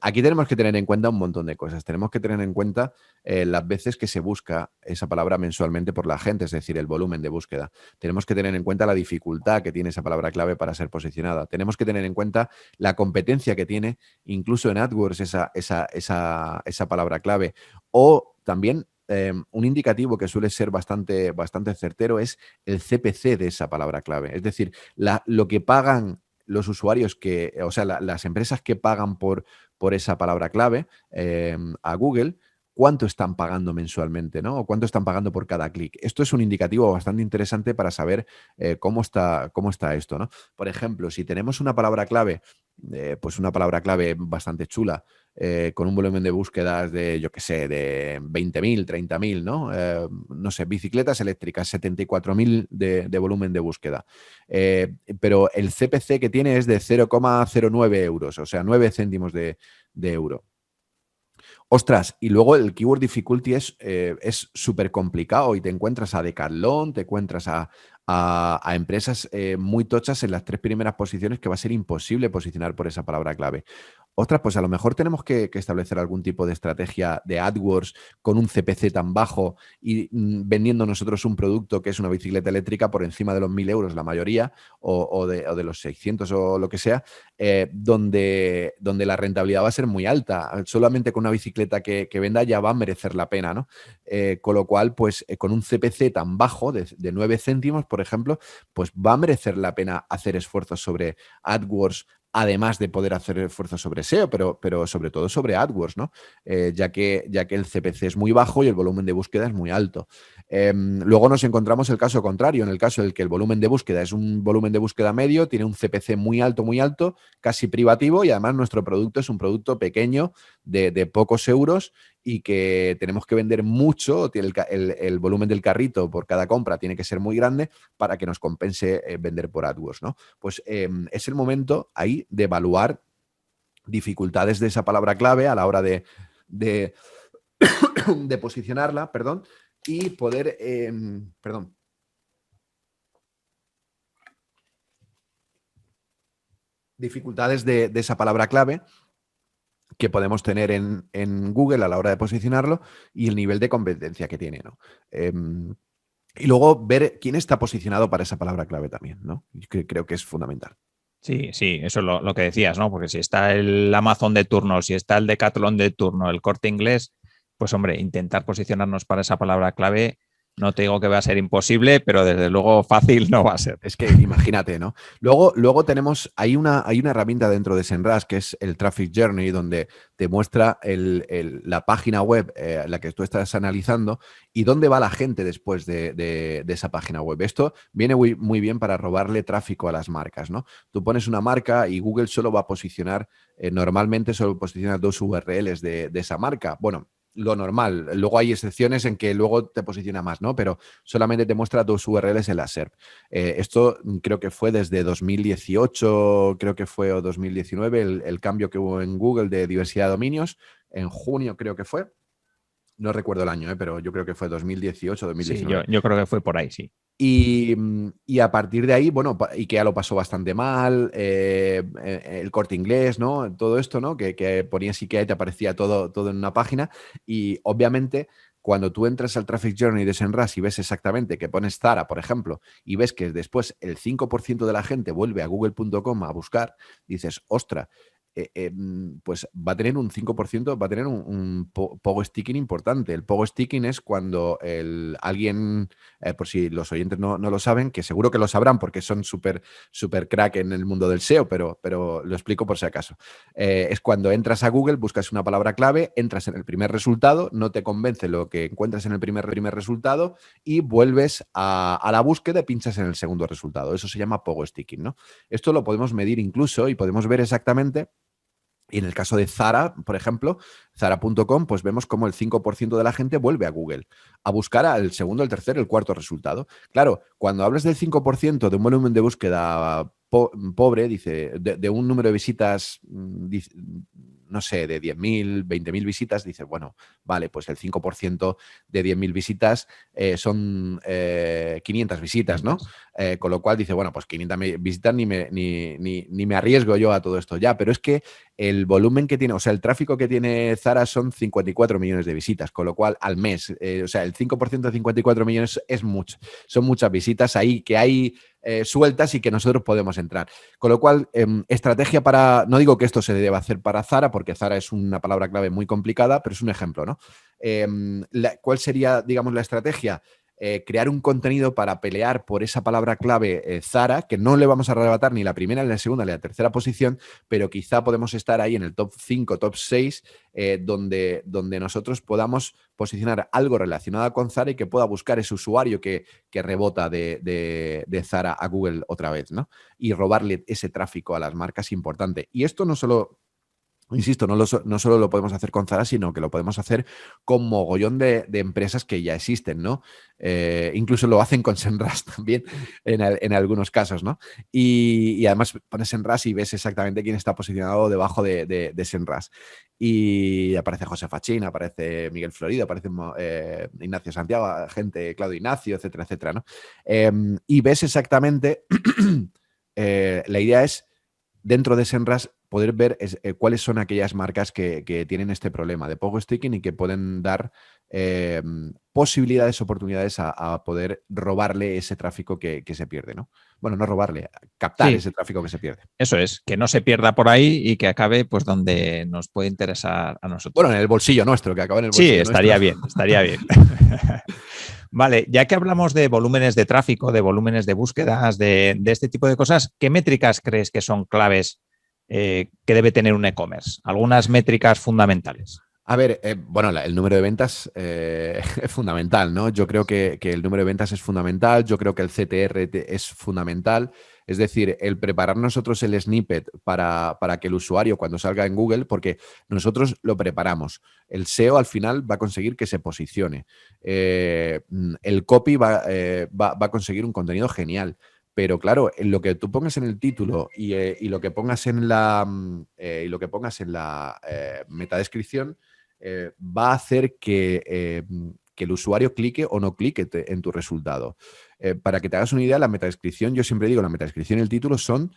Aquí tenemos que tener en cuenta un montón de cosas. Tenemos que tener en cuenta las veces que se busca esa palabra mensualmente por la gente, es decir, el volumen de búsqueda. Tenemos que tener en cuenta la dificultad que tiene esa palabra clave para ser posicionada. Tenemos que tener en cuenta la competencia que tiene, incluso en AdWords, esa palabra clave. O también un indicativo que suele ser bastante certero es el CPC de esa palabra clave. Es decir, lo que pagan los usuarios o sea, las empresas que pagan por esa palabra clave a Google, cuánto están pagando mensualmente, ¿no? O cuánto están pagando por cada clic. Esto es un indicativo bastante interesante para saber cómo está esto, ¿no? Por ejemplo, si tenemos una palabra clave, pues una palabra clave bastante chula, con un volumen de búsquedas de, yo qué sé, de 20.000, 30.000, ¿no? No sé, bicicletas eléctricas, 74.000 de volumen de búsqueda. Pero el CPC que tiene es de 0,09 euros, o sea, 9 céntimos de euro. Ostras, y luego el keyword difficulty es súper complicado y te encuentras a Decathlon, te encuentras a empresas muy tochas en las 3 primeras posiciones que va a ser imposible posicionar por esa palabra clave. Ostras, pues a lo mejor tenemos que establecer algún tipo de estrategia de AdWords con un CPC tan bajo y vendiendo nosotros un producto que es una bicicleta eléctrica por encima de los 1.000 euros la mayoría o de los 600 o lo que sea, donde la rentabilidad va a ser muy alta. Solamente con una bicicleta que venda ya va a merecer la pena, ¿no? Con lo cual, pues con un CPC tan bajo de 9 céntimos, por ejemplo, pues va a merecer la pena hacer esfuerzos sobre AdWords, además de poder hacer esfuerzos sobre SEO, pero sobre todo sobre AdWords, ¿no? Ya que el CPC es muy bajo y el volumen de búsqueda es muy alto. Luego nos encontramos el caso contrario, en el caso en el que el volumen de búsqueda es un volumen de búsqueda medio, tiene un CPC muy alto, casi privativo, y además nuestro producto es un producto pequeño de pocos euros y que tenemos que vender mucho, el volumen del carrito por cada compra tiene que ser muy grande para que nos compense vender por AdWords, ¿no? Pues es el momento ahí de evaluar dificultades de esa palabra clave a la hora de posicionarla, perdón, y poder, dificultades de esa palabra clave que podemos tener en Google a la hora de posicionarlo y el nivel de competencia que tiene, ¿no? Y luego ver quién está posicionado para esa palabra clave también, ¿no? Creo que es fundamental. Sí, sí, eso es lo que decías, ¿no? Porque si está el Amazon de turno, si está el Decathlon de turno, el Corte Inglés, pues hombre, intentar posicionarnos para esa palabra clave, no te digo que va a ser imposible, pero desde luego fácil no va a ser. Es que imagínate, ¿no? Luego tenemos, hay una herramienta dentro de SEMrush que es el Traffic Journey, donde te muestra la página web, la que tú estás analizando, y dónde va la gente después de esa página web. Esto viene muy bien para robarle tráfico a las marcas, ¿no? Tú pones una marca y Google solo va a posicionar, normalmente solo posiciona 2 URLs de esa marca. Bueno, lo normal. Luego hay excepciones en que luego te posiciona más, ¿no? Pero solamente te muestra 2 URLs en la SERP. Esto creo que fue desde 2018, creo que fue, o 2019, el cambio que hubo en Google de diversidad de dominios. En junio creo que fue. No recuerdo el año, pero yo creo que fue 2018, 2019. Sí, yo creo que fue por ahí, sí. Y a partir de ahí, bueno, IKEA lo pasó bastante mal, el Corte Inglés, ¿no? Todo esto, ¿no? Que ponías IKEA y te aparecía todo en una página. Y obviamente, cuando tú entras al Traffic Journey de SEMrush y ves exactamente que pones Zara, por ejemplo, y ves que después el 5% de la gente vuelve a google.com a buscar, dices, ostra, pues va a tener un 5%, va a tener un pogo sticking importante. El pogo sticking es cuando alguien, por si los oyentes no lo saben, que seguro que lo sabrán porque son súper crack en el mundo del SEO, pero lo explico por si acaso. Es cuando entras a Google, buscas una palabra clave, entras en el primer resultado, no te convence lo que encuentras en el primer resultado y vuelves a la búsqueda y pinchas en el segundo resultado. Eso se llama pogo sticking, ¿no? Esto lo podemos medir incluso y podemos ver exactamente. Y en el caso de Zara, por ejemplo, Zara.com, pues vemos como el 5% de la gente vuelve a Google a buscar al segundo, el tercer, el cuarto resultado. Claro, cuando hablas del 5% de un volumen de búsqueda pobre, dice, de un número de visitas, no sé, de 10.000, 20.000 visitas, dice, bueno, vale, pues el 5% de 10.000 visitas son 500 visitas, ¿no? Con lo cual dice, bueno, pues 500 visitas ni me arriesgo yo a todo esto ya, pero es que el volumen que tiene, o sea, el tráfico que tiene Zara son 54 millones de visitas, con lo cual al mes, o sea, el 5% de 54 millones es mucho, son muchas visitas ahí que hay sueltas y que nosotros podemos entrar. Con lo cual, estrategia para, no digo que esto se deba hacer para Zara, porque Zara es una palabra clave muy complicada, pero es un ejemplo, ¿no? ¿Cuál sería, digamos, la estrategia? Crear un contenido para pelear por esa palabra clave Zara, que no le vamos a arrebatar ni la primera, ni la segunda, ni la tercera posición, pero quizá podemos estar ahí en el top 5, top 6, donde nosotros podamos posicionar algo relacionado con Zara y que pueda buscar ese usuario que rebota de Zara a Google otra vez, ¿no? Y robarle ese tráfico a las marcas importante. Y esto no solo... Insisto, no solo lo podemos hacer con Zara, sino que lo podemos hacer con mogollón de empresas que ya existen, ¿no? Incluso lo hacen con SEMrush también en algunos casos, ¿no? Y además pones SEMrush y ves exactamente quién está posicionado debajo de SEMrush. Y aparece José Fachín, aparece Miguel Florido, aparece Ignacio Santiago, gente, Claudio Ignacio, etcétera, etcétera, ¿no? Y ves exactamente, la idea es, dentro de SEMrush, poder ver cuáles son aquellas marcas que tienen este problema de pogo sticking y que pueden dar posibilidades, oportunidades a poder robarle ese tráfico que se pierde, ¿no? Bueno, no robarle, captar ese tráfico que se pierde. Eso es, que no se pierda por ahí y que acabe pues donde nos puede interesar a nosotros. Bueno, en el bolsillo nuestro, que acabe en el bolsillo nuestro. Sí, estaría bien. Vale, ya que hablamos de volúmenes de tráfico, de volúmenes de búsquedas, de este tipo de cosas, ¿qué métricas crees que son claves que debe tener un e-commerce? Algunas métricas fundamentales. A ver, bueno, el número de ventas es fundamental, ¿no? Yo creo que el número de ventas es fundamental, yo creo que el CTR es fundamental, es decir, el preparar nosotros el snippet para que el usuario cuando salga en Google, porque nosotros lo preparamos, el SEO al final va a conseguir que se posicione, el copy va a conseguir un contenido genial. Pero claro, lo que tú pongas en el título y lo que pongas en la metadescripción va a hacer que el usuario clique o no clique en tu resultado. Para que te hagas una idea, la metadescripción, yo siempre digo, la metadescripción y el título son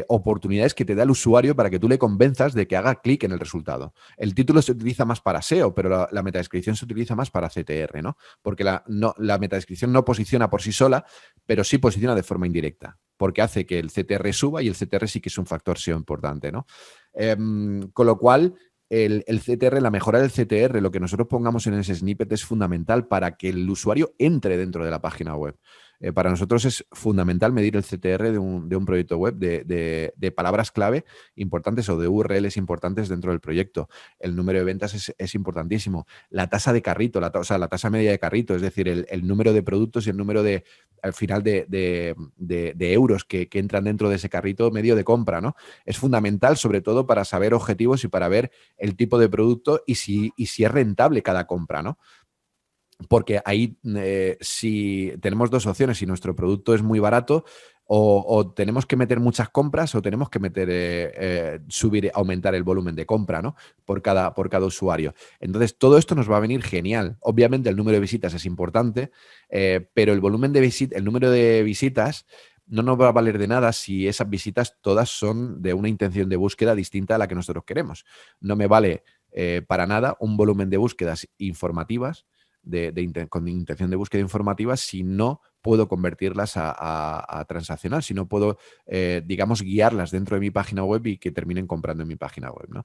oportunidades que te da el usuario para que tú le convenzas de que haga clic en el resultado. El título se utiliza más para SEO, pero la metadescripción se utiliza más para CTR, ¿no? Porque la metadescripción no posiciona por sí sola, pero sí posiciona de forma indirecta, porque hace que el CTR suba y el CTR sí que es un factor SEO importante, ¿no? Con lo cual, el CTR, la mejora del CTR, lo que nosotros pongamos en ese snippet es fundamental para que el usuario entre dentro de la página web. Para nosotros es fundamental medir el CTR de un proyecto web de palabras clave importantes o de URLs importantes dentro del proyecto. El número de ventas es importantísimo. La tasa de carrito, la tasa media de carrito, es decir, el número de productos y el número al final de euros que entran dentro de ese carrito medio de compra, ¿no? Es fundamental, sobre todo, para saber objetivos y para ver el tipo de producto y si es rentable cada compra, ¿no? Porque ahí si tenemos dos opciones, si nuestro producto es muy barato o tenemos que meter muchas compras o tenemos que meter aumentar el volumen de compra, ¿no? por cada usuario. Entonces, todo esto nos va a venir genial. Obviamente, el número de visitas es importante, pero el número de visitas no nos va a valer de nada si esas visitas todas son de una intención de búsqueda distinta a la que nosotros queremos. No me vale para nada un volumen de búsquedas informativas con intención de búsqueda informativa si no puedo convertirlas a transaccional, si no puedo, digamos, guiarlas dentro de mi página web y que terminen comprando en mi página web, ¿no?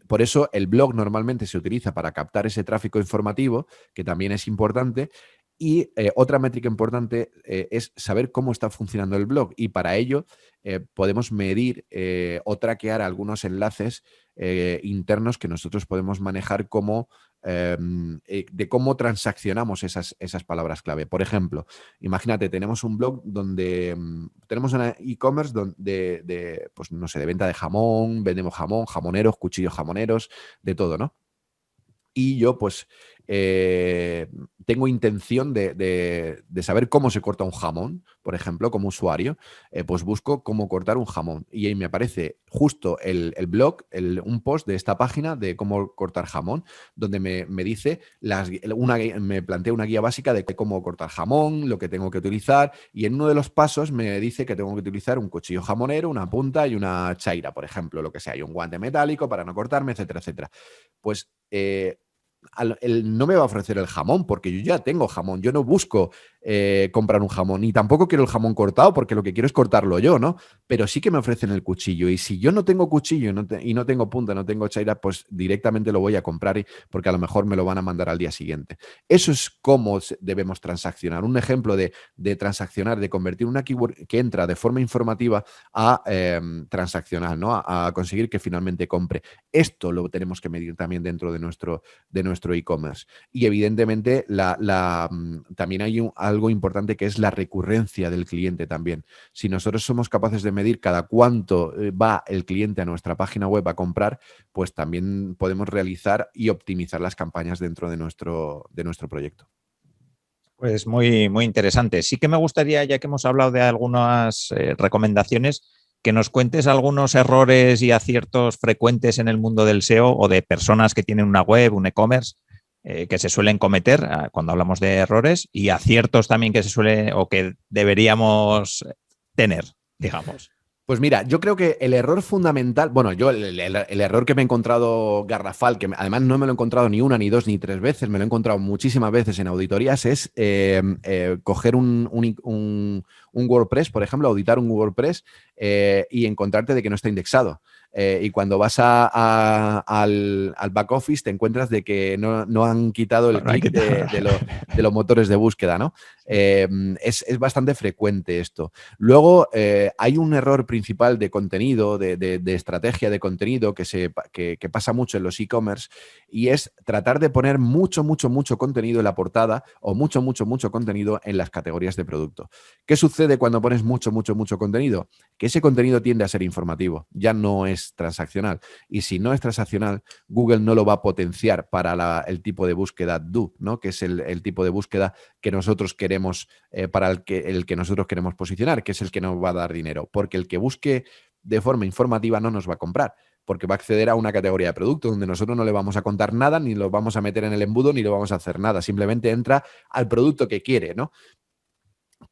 Por eso el blog normalmente se utiliza para captar ese tráfico informativo, que también es importante. Y otra métrica importante es saber cómo está funcionando el blog, y para ello podemos medir o traquear algunos enlaces internos que nosotros podemos manejar como de cómo transaccionamos esas palabras clave. Por ejemplo, imagínate, tenemos un blog donde tenemos una e-commerce pues no sé, de venta de jamón, vendemos jamón, jamoneros, cuchillos jamoneros, de todo, ¿no? Y yo, pues, tengo intención de saber cómo se corta un jamón, por ejemplo, como usuario, pues busco cómo cortar un jamón. Y ahí me aparece justo el blog, un post de esta página de cómo cortar jamón, donde me dice, me plantea una guía básica de cómo cortar jamón, lo que tengo que utilizar, y en uno de los pasos me dice que tengo que utilizar un cuchillo jamonero, una punta y una chaira, por ejemplo, lo que sea, y un guante metálico para no cortarme, etcétera, etcétera. Pues él no me va a ofrecer el jamón porque yo ya tengo jamón. Yo no busco comprar un jamón, ni tampoco quiero el jamón cortado porque lo que quiero es cortarlo yo, ¿no? Pero sí que me ofrecen el cuchillo, y si yo no tengo cuchillo y no tengo punta, no tengo chaira, pues directamente lo voy a comprar porque a lo mejor me lo van a mandar al día siguiente. Eso es cómo debemos transaccionar. Un ejemplo de transaccionar, de convertir una keyword que entra de forma informativa a transaccional, ¿no? A conseguir que finalmente compre. Esto lo tenemos que medir también dentro de nuestro e-commerce. Y evidentemente también hay algo importante, que es la recurrencia del cliente también. Si nosotros somos capaces de medir cada cuánto va el cliente a nuestra página web a comprar, pues también podemos realizar y optimizar las campañas dentro de nuestro proyecto. Pues muy, muy interesante. Sí que me gustaría, ya que hemos hablado de algunas recomendaciones, que nos cuentes algunos errores y aciertos frecuentes en el mundo del SEO o de personas que tienen una web, un e-commerce, que se suelen cometer cuando hablamos de errores, y aciertos también que se suele o que deberíamos tener, digamos. Pues mira, yo creo que el error fundamental, bueno, yo el error que me he encontrado garrafal, que además no me lo he encontrado ni una, ni dos, ni tres veces, me lo he encontrado muchísimas veces en auditorías, es coger un WordPress, por ejemplo, auditar un WordPress y encontrarte de que no está indexado. Y cuando vas al back office te encuentras de que no han quitado el clic de los motores de búsqueda, ¿no? Es bastante frecuente esto. Luego hay un error principal de contenido, de estrategia de contenido que pasa mucho en los e-commerce, y es tratar de poner mucho contenido en la portada o mucho contenido en las categorías de producto. ¿Qué sucede cuando pones mucho contenido? Que ese contenido tiende a ser informativo, ya no es transaccional. Y si no es transaccional, Google no lo va a potenciar para el tipo de búsqueda do, ¿no? Que es el tipo de búsqueda que nosotros queremos, para el que nosotros queremos posicionar, que es el que nos va a dar dinero. Porque el que busque de forma informativa no nos va a comprar, porque va a acceder a una categoría de producto donde nosotros no le vamos a contar nada, ni lo vamos a meter en el embudo, ni lo vamos a hacer nada. Simplemente entra al producto que quiere, ¿no?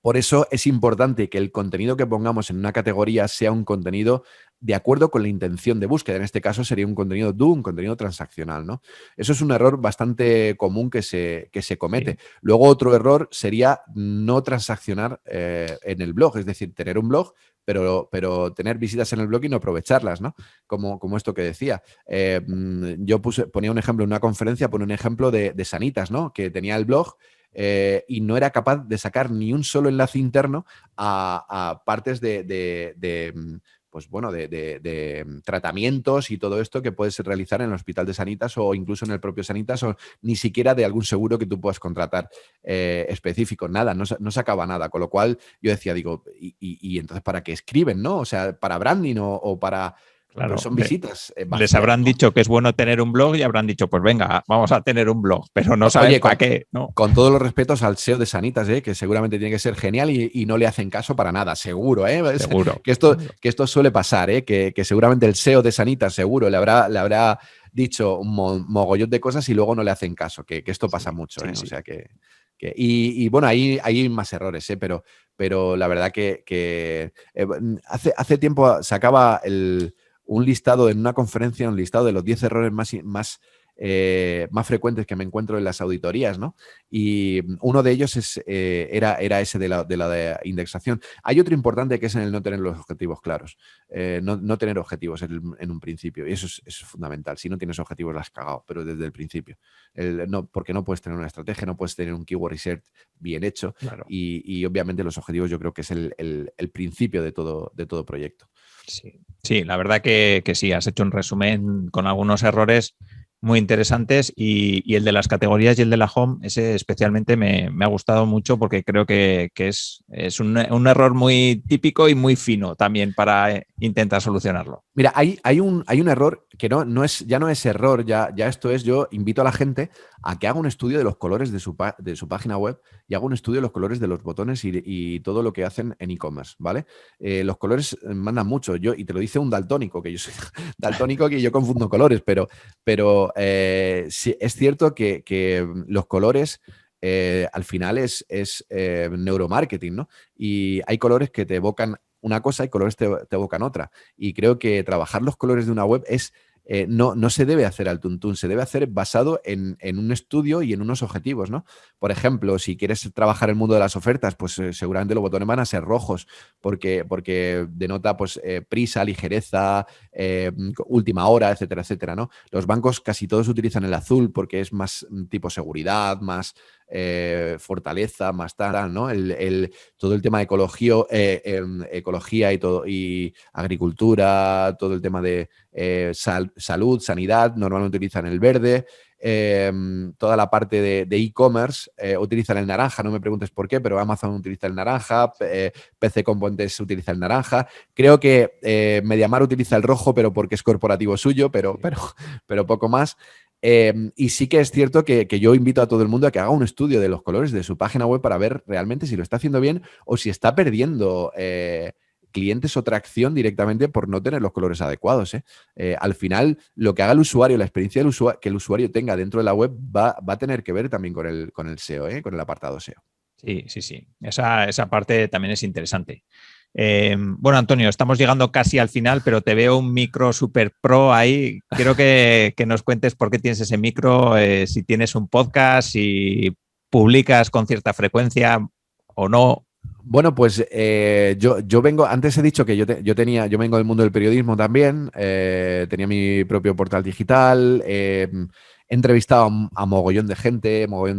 Por eso es importante que el contenido que pongamos en una categoría sea un contenido de acuerdo con la intención de búsqueda. En este caso sería un contenido do, un contenido transaccional, ¿no? Eso es un error bastante común que se comete. Sí. Luego otro error sería no transaccionar en el blog, es decir, tener un blog, pero tener visitas en el blog y no aprovecharlas, ¿no? Como esto que decía. Yo ponía un ejemplo en una conferencia, ponía un ejemplo de Sanitas, ¿no? Que tenía el blog y no era capaz de sacar ni un solo enlace interno a partes pues bueno, de tratamientos y todo esto que puedes realizar en el hospital de Sanitas o incluso en el propio Sanitas o ni siquiera de algún seguro que tú puedas contratar específico. Nada, no sacaba nada. Con lo cual yo decía, digo, ¿y entonces para qué escriben, no? O sea, ¿para branding o para...? Claro, Pero son visitas. les vacías, habrán ¿no? dicho que es bueno tener un blog y habrán dicho, pues venga, vamos a tener un blog, pero no saben Oye, para qué, ¿no? con todos los respetos al SEO de Sanitas, que seguramente tiene que ser genial y no le hacen caso para nada, seguro. Seguro. Que esto suele pasar, que seguramente el SEO de Sanitas seguro le habrá dicho un mogollón de cosas y luego no le hacen caso, que esto pasa mucho. Sí. O sea y bueno, ahí hay más errores, pero la verdad que hace tiempo sacaba un listado en una conferencia, un listado de los 10 errores más frecuentes que me encuentro en las auditorías, ¿no? Y uno de ellos era ese de la indexación. Hay otro importante que es en el no tener los objetivos claros. No tener objetivos en un principio. Y eso es fundamental. Si no tienes objetivos, la has cagado, pero desde el principio. Porque no puedes tener una estrategia, no puedes tener un keyword research bien hecho. Claro. Y obviamente los objetivos yo creo que es el principio de todo proyecto. Sí, la verdad que sí, has hecho un resumen con algunos errores muy interesantes y el de las categorías y el de la home, ese especialmente me ha gustado mucho porque creo que es un error muy típico y muy fino también para intentar solucionarlo. Mira, hay un error que ya no es error, ya esto es, yo invito a la gente a que haga un estudio de los colores de su página web y haga un estudio de los colores de los botones y todo lo que hacen en e-commerce, ¿vale? Los colores mandan mucho, y te lo dice un daltónico, que yo soy daltónico, que yo confundo colores, pero sí, es cierto que los colores al final es neuromarketing, ¿no? Y hay colores que te evocan una cosa y colores te evocan otra. Y creo que trabajar los colores de una web no se debe hacer al tuntún, se debe hacer basado en un estudio y en unos objetivos, ¿no? Por ejemplo, si quieres trabajar el mundo de las ofertas, pues seguramente los botones van a ser rojos porque denota pues prisa, ligereza, última hora, etcétera, etcétera, ¿no? Los bancos casi todos utilizan el azul porque es más tipo seguridad, más fortaleza, más tal, ¿no? Todo el tema de ecología y agricultura, todo el tema de salud, sanidad, normalmente utilizan el verde. Toda la parte de e-commerce utilizan el naranja, no me preguntes por qué, pero Amazon utiliza el naranja, PC Componentes utiliza el naranja. Creo que MediaMarkt utiliza el rojo, pero porque es corporativo suyo, pero poco más. Y sí que es cierto que yo invito a todo el mundo a que haga un estudio de los colores de su página web para ver realmente si lo está haciendo bien o si está perdiendo clientes o tracción directamente por no tener los colores adecuados. Al final, lo que haga el usuario, la experiencia que el usuario tenga dentro de la web va a tener que ver también con el SEO, con el apartado SEO. Sí. Esa parte también es interesante. Bueno, Antonio, estamos llegando casi al final, pero te veo un micro super pro ahí. Quiero que nos cuentes por qué tienes ese micro, si tienes un podcast, si publicas con cierta frecuencia o no. Bueno, pues yo vengo, antes he dicho que yo vengo del mundo del periodismo también, tenía mi propio portal digital, he entrevistado a mogollón de gente, mogollón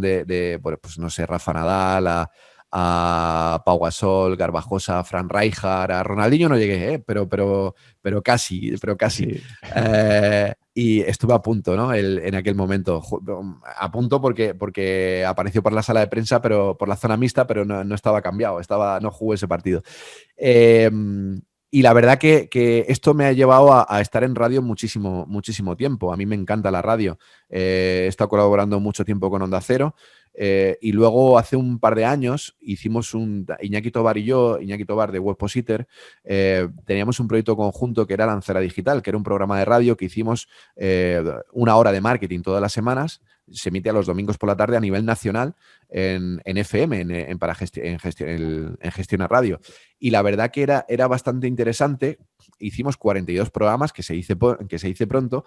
bueno, pues no sé, Rafa Nadal, a Pau Gasol, Garbajosa, Fran Rijkaard, a Ronaldinho no llegué, pero casi. Sí. Y estuve a punto, ¿no? En aquel momento. A punto porque apareció por la sala de prensa, pero por la zona mixta, pero no estaba cambiado, no jugué ese partido. Y la verdad que esto me ha llevado a estar en radio muchísimo, muchísimo tiempo. A mí me encanta la radio. He estado colaborando mucho tiempo con Onda Cero. Y luego hace un par de años hicimos Iñaki Tobar y yo, Iñaki Tobar de Webpositor, teníamos un proyecto conjunto que era Lancera Digital, que era un programa de radio que hicimos 1 hora de marketing todas las semanas, se emite a los domingos por la tarde a nivel nacional en FM, en Gestiona Radio. Y la verdad que era bastante interesante. Hicimos 42 programas, que se dice pronto.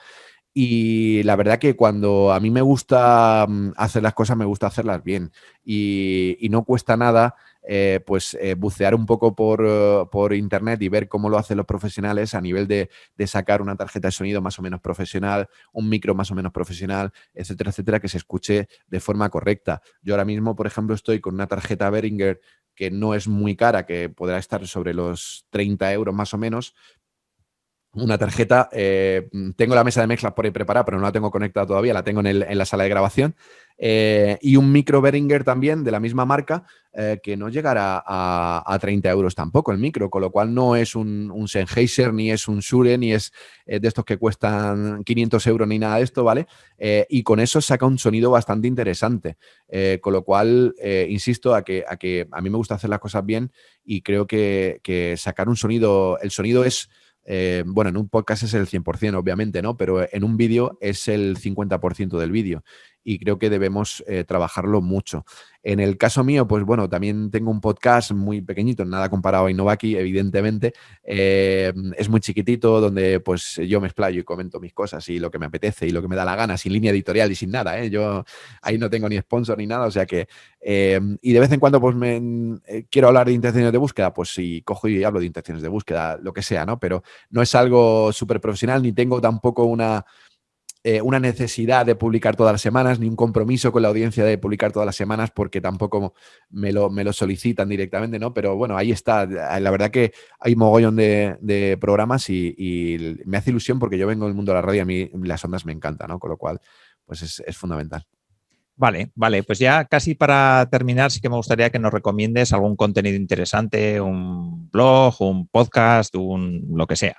Y la verdad que cuando a mí me gusta hacer las cosas, me gusta hacerlas bien. Y no cuesta nada bucear un poco por internet y ver cómo lo hacen los profesionales a nivel de sacar una tarjeta de sonido más o menos profesional, un micro más o menos profesional, etcétera, etcétera, que se escuche de forma correcta. Yo ahora mismo, por ejemplo, estoy con una tarjeta Behringer que no es muy cara, que podrá estar sobre los 30 euros más o menos. Una tarjeta, tengo la mesa de mezclas por ahí preparada, pero no la tengo conectada todavía, la tengo en la sala de grabación. Y un micro Behringer también de la misma marca, que no llegará a 30 euros tampoco el micro, con lo cual no es un Sennheiser, ni es un Shure, ni es de estos que cuestan 500 euros, ni nada de esto, ¿vale? Y con eso saca un sonido bastante interesante. Con lo cual, insisto, a que a mí me gusta hacer las cosas bien y creo que sacar un sonido, el sonido es... bueno, en un podcast es el 100%, obviamente, ¿no? Pero en un vídeo es el 50% del vídeo y creo que debemos trabajarlo mucho. En el caso mío, pues bueno, también tengo un podcast muy pequeñito, nada comparado a Innovaki, evidentemente. Es muy chiquitito, donde pues yo me explayo y comento mis cosas y lo que me apetece y lo que me da la gana, sin línea editorial y sin nada, ¿eh? Yo ahí no tengo ni sponsor ni nada, o sea que... y de vez en cuando pues quiero hablar de intenciones de búsqueda, pues sí, cojo y hablo de intenciones de búsqueda, lo que sea, ¿no? Pero no es algo súper profesional, ni tengo tampoco una necesidad de publicar todas las semanas, ni un compromiso con la audiencia de publicar todas las semanas, porque tampoco me lo solicitan directamente, ¿no? Pero bueno, ahí está. La verdad que hay mogollón de programas y me hace ilusión porque yo vengo del mundo de la radio y a mí las ondas me encantan, ¿no? Con lo cual, pues es fundamental. Vale, pues ya casi para terminar, sí que me gustaría que nos recomiendes algún contenido interesante, un blog, un podcast, lo que sea.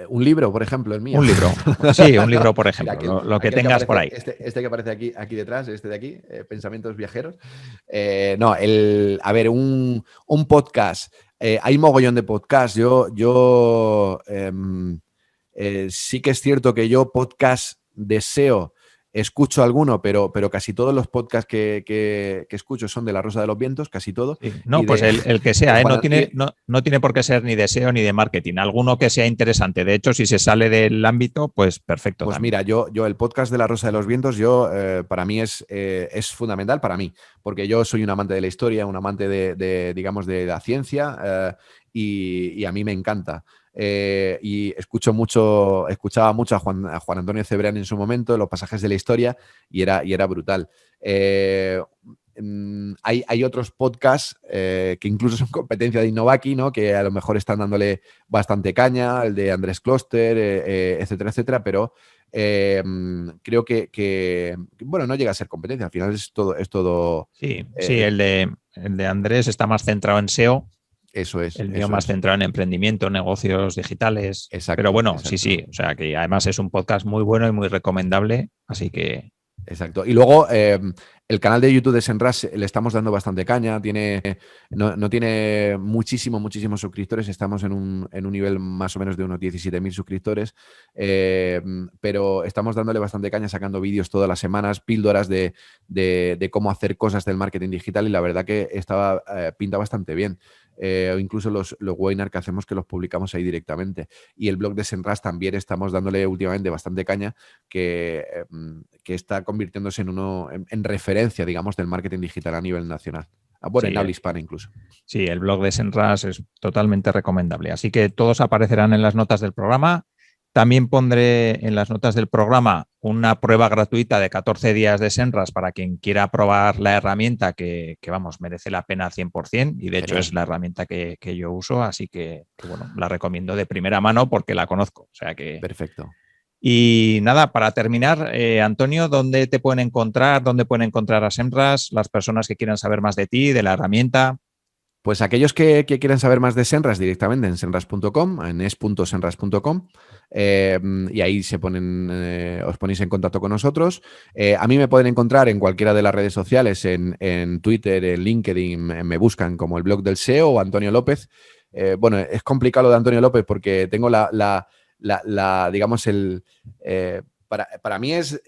Un libro, por ejemplo, el mío. Un libro. Sí, un libro, por ejemplo. Mira, lo que tengas aparece, por ahí. Este que aparece aquí detrás, este de aquí, Pensamientos Viajeros. Un podcast. Hay mogollón de podcasts. Yo sí que es cierto que yo podcast deseo. Escucho alguno, pero casi todos los podcasts que escucho son de La Rosa de los Vientos, casi todo. Sí. No, pues el que sea, no tiene por qué ser ni de SEO ni de marketing. Alguno que sea interesante. De hecho, si se sale del ámbito, pues perfecto. Pues también. mira, yo el podcast de La Rosa de los Vientos, para mí es fundamental para mí, porque yo soy un amante de la historia, un amante digamos, de la ciencia, y a mí me encanta. Y escuchaba mucho a Juan Antonio Cebrián en su momento, los pasajes de la historia, y era brutal. Hay otros podcasts que incluso son competencia de Innovaki, ¿no? Que a lo mejor están dándole bastante caña, el de Andrés Kloster, etcétera, etcétera, pero creo que bueno, no llega a ser competencia, al final es todo. Sí, el de Andrés está más centrado en SEO. Eso es. El mío más centrado en emprendimiento, negocios digitales. Exacto. Pero bueno, exacto. sí. O sea que además es un podcast muy bueno y muy recomendable. Así que. Exacto. Y luego el canal de YouTube de Senras le estamos dando bastante caña. No tiene muchísimos suscriptores. Estamos en un nivel más o menos de unos 17.000 suscriptores. Pero estamos dándole bastante caña, sacando vídeos todas las semanas, píldoras de cómo hacer cosas del marketing digital. Y la verdad que pinta bastante bien. O incluso los webinars que hacemos, que los publicamos ahí directamente. Y el blog de Senras también estamos dándole últimamente bastante caña, que está convirtiéndose en referencia, digamos, del marketing digital a nivel nacional. Bueno, sí, en habla hispana incluso. Sí, el blog de Senras es totalmente recomendable. Así que todos aparecerán en las notas del programa. También pondré en las notas del programa una prueba gratuita de 14 días de Senras para quien quiera probar la herramienta que vamos, merece la pena al 100%, y de hecho es la herramienta que yo uso, así que bueno, la recomiendo de primera mano porque la conozco. O sea que... Perfecto. Y nada, para terminar, Antonio, ¿dónde te pueden encontrar? ¿Dónde pueden encontrar a Senras las personas que quieran saber más de ti, de la herramienta? Pues aquellos que quieran saber más de Senras, directamente en senras.com, en es.senras.com, y ahí os ponéis en contacto con nosotros. A mí me pueden encontrar en cualquiera de las redes sociales, en Twitter, en LinkedIn, me buscan como el blog del SEO o Antonio López. Bueno, es complicado lo de Antonio López porque tengo digamos, para mí es...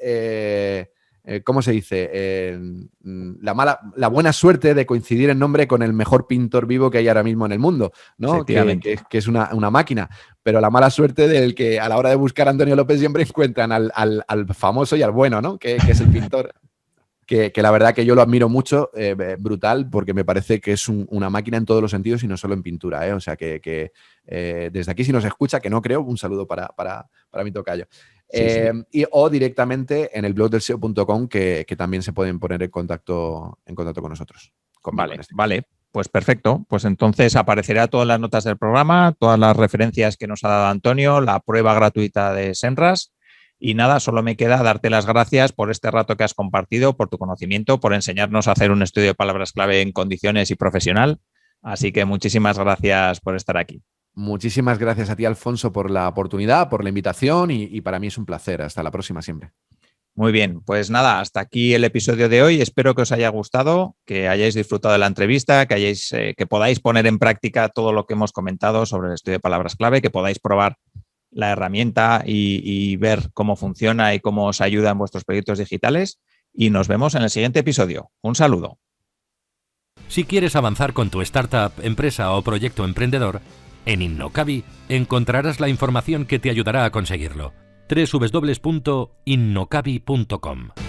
¿cómo se dice? La buena suerte de coincidir en nombre con el mejor pintor vivo que hay ahora mismo en el mundo, ¿no? Que es una máquina. Pero la mala suerte del que a la hora de buscar a Antonio López siempre encuentran al famoso y al bueno, ¿no? Que es el pintor. Que la verdad que yo lo admiro mucho, brutal, porque me parece que es una máquina en todos los sentidos y no solo en pintura, ¿eh? O sea que desde aquí, si nos escucha, que no creo, un saludo para mi tocayo. Sí. O directamente en el blog del SEO.com, que también se pueden poner en contacto con nosotros. Vale, pues perfecto. Pues entonces aparecerá todas las notas del programa, todas las referencias que nos ha dado Antonio, la prueba gratuita de Senras. Y nada, solo me queda darte las gracias por este rato que has compartido, por tu conocimiento, por enseñarnos a hacer un estudio de palabras clave en condiciones y profesional. Así que muchísimas gracias por estar aquí. Muchísimas gracias a ti, Alfonso, por la oportunidad, por la invitación y para mí es un placer. Hasta la próxima siempre. Muy bien, pues nada, hasta aquí el episodio de hoy. Espero que os haya gustado, que hayáis disfrutado de la entrevista, que podáis poner en práctica todo lo que hemos comentado sobre el estudio de palabras clave, que podáis probar la herramienta y ver cómo funciona y cómo os ayuda en vuestros proyectos digitales. Y nos vemos en el siguiente episodio. Un saludo. Si quieres avanzar con tu startup, empresa o proyecto emprendedor, en Innocabi encontrarás la información que te ayudará a conseguirlo. www.innocabi.com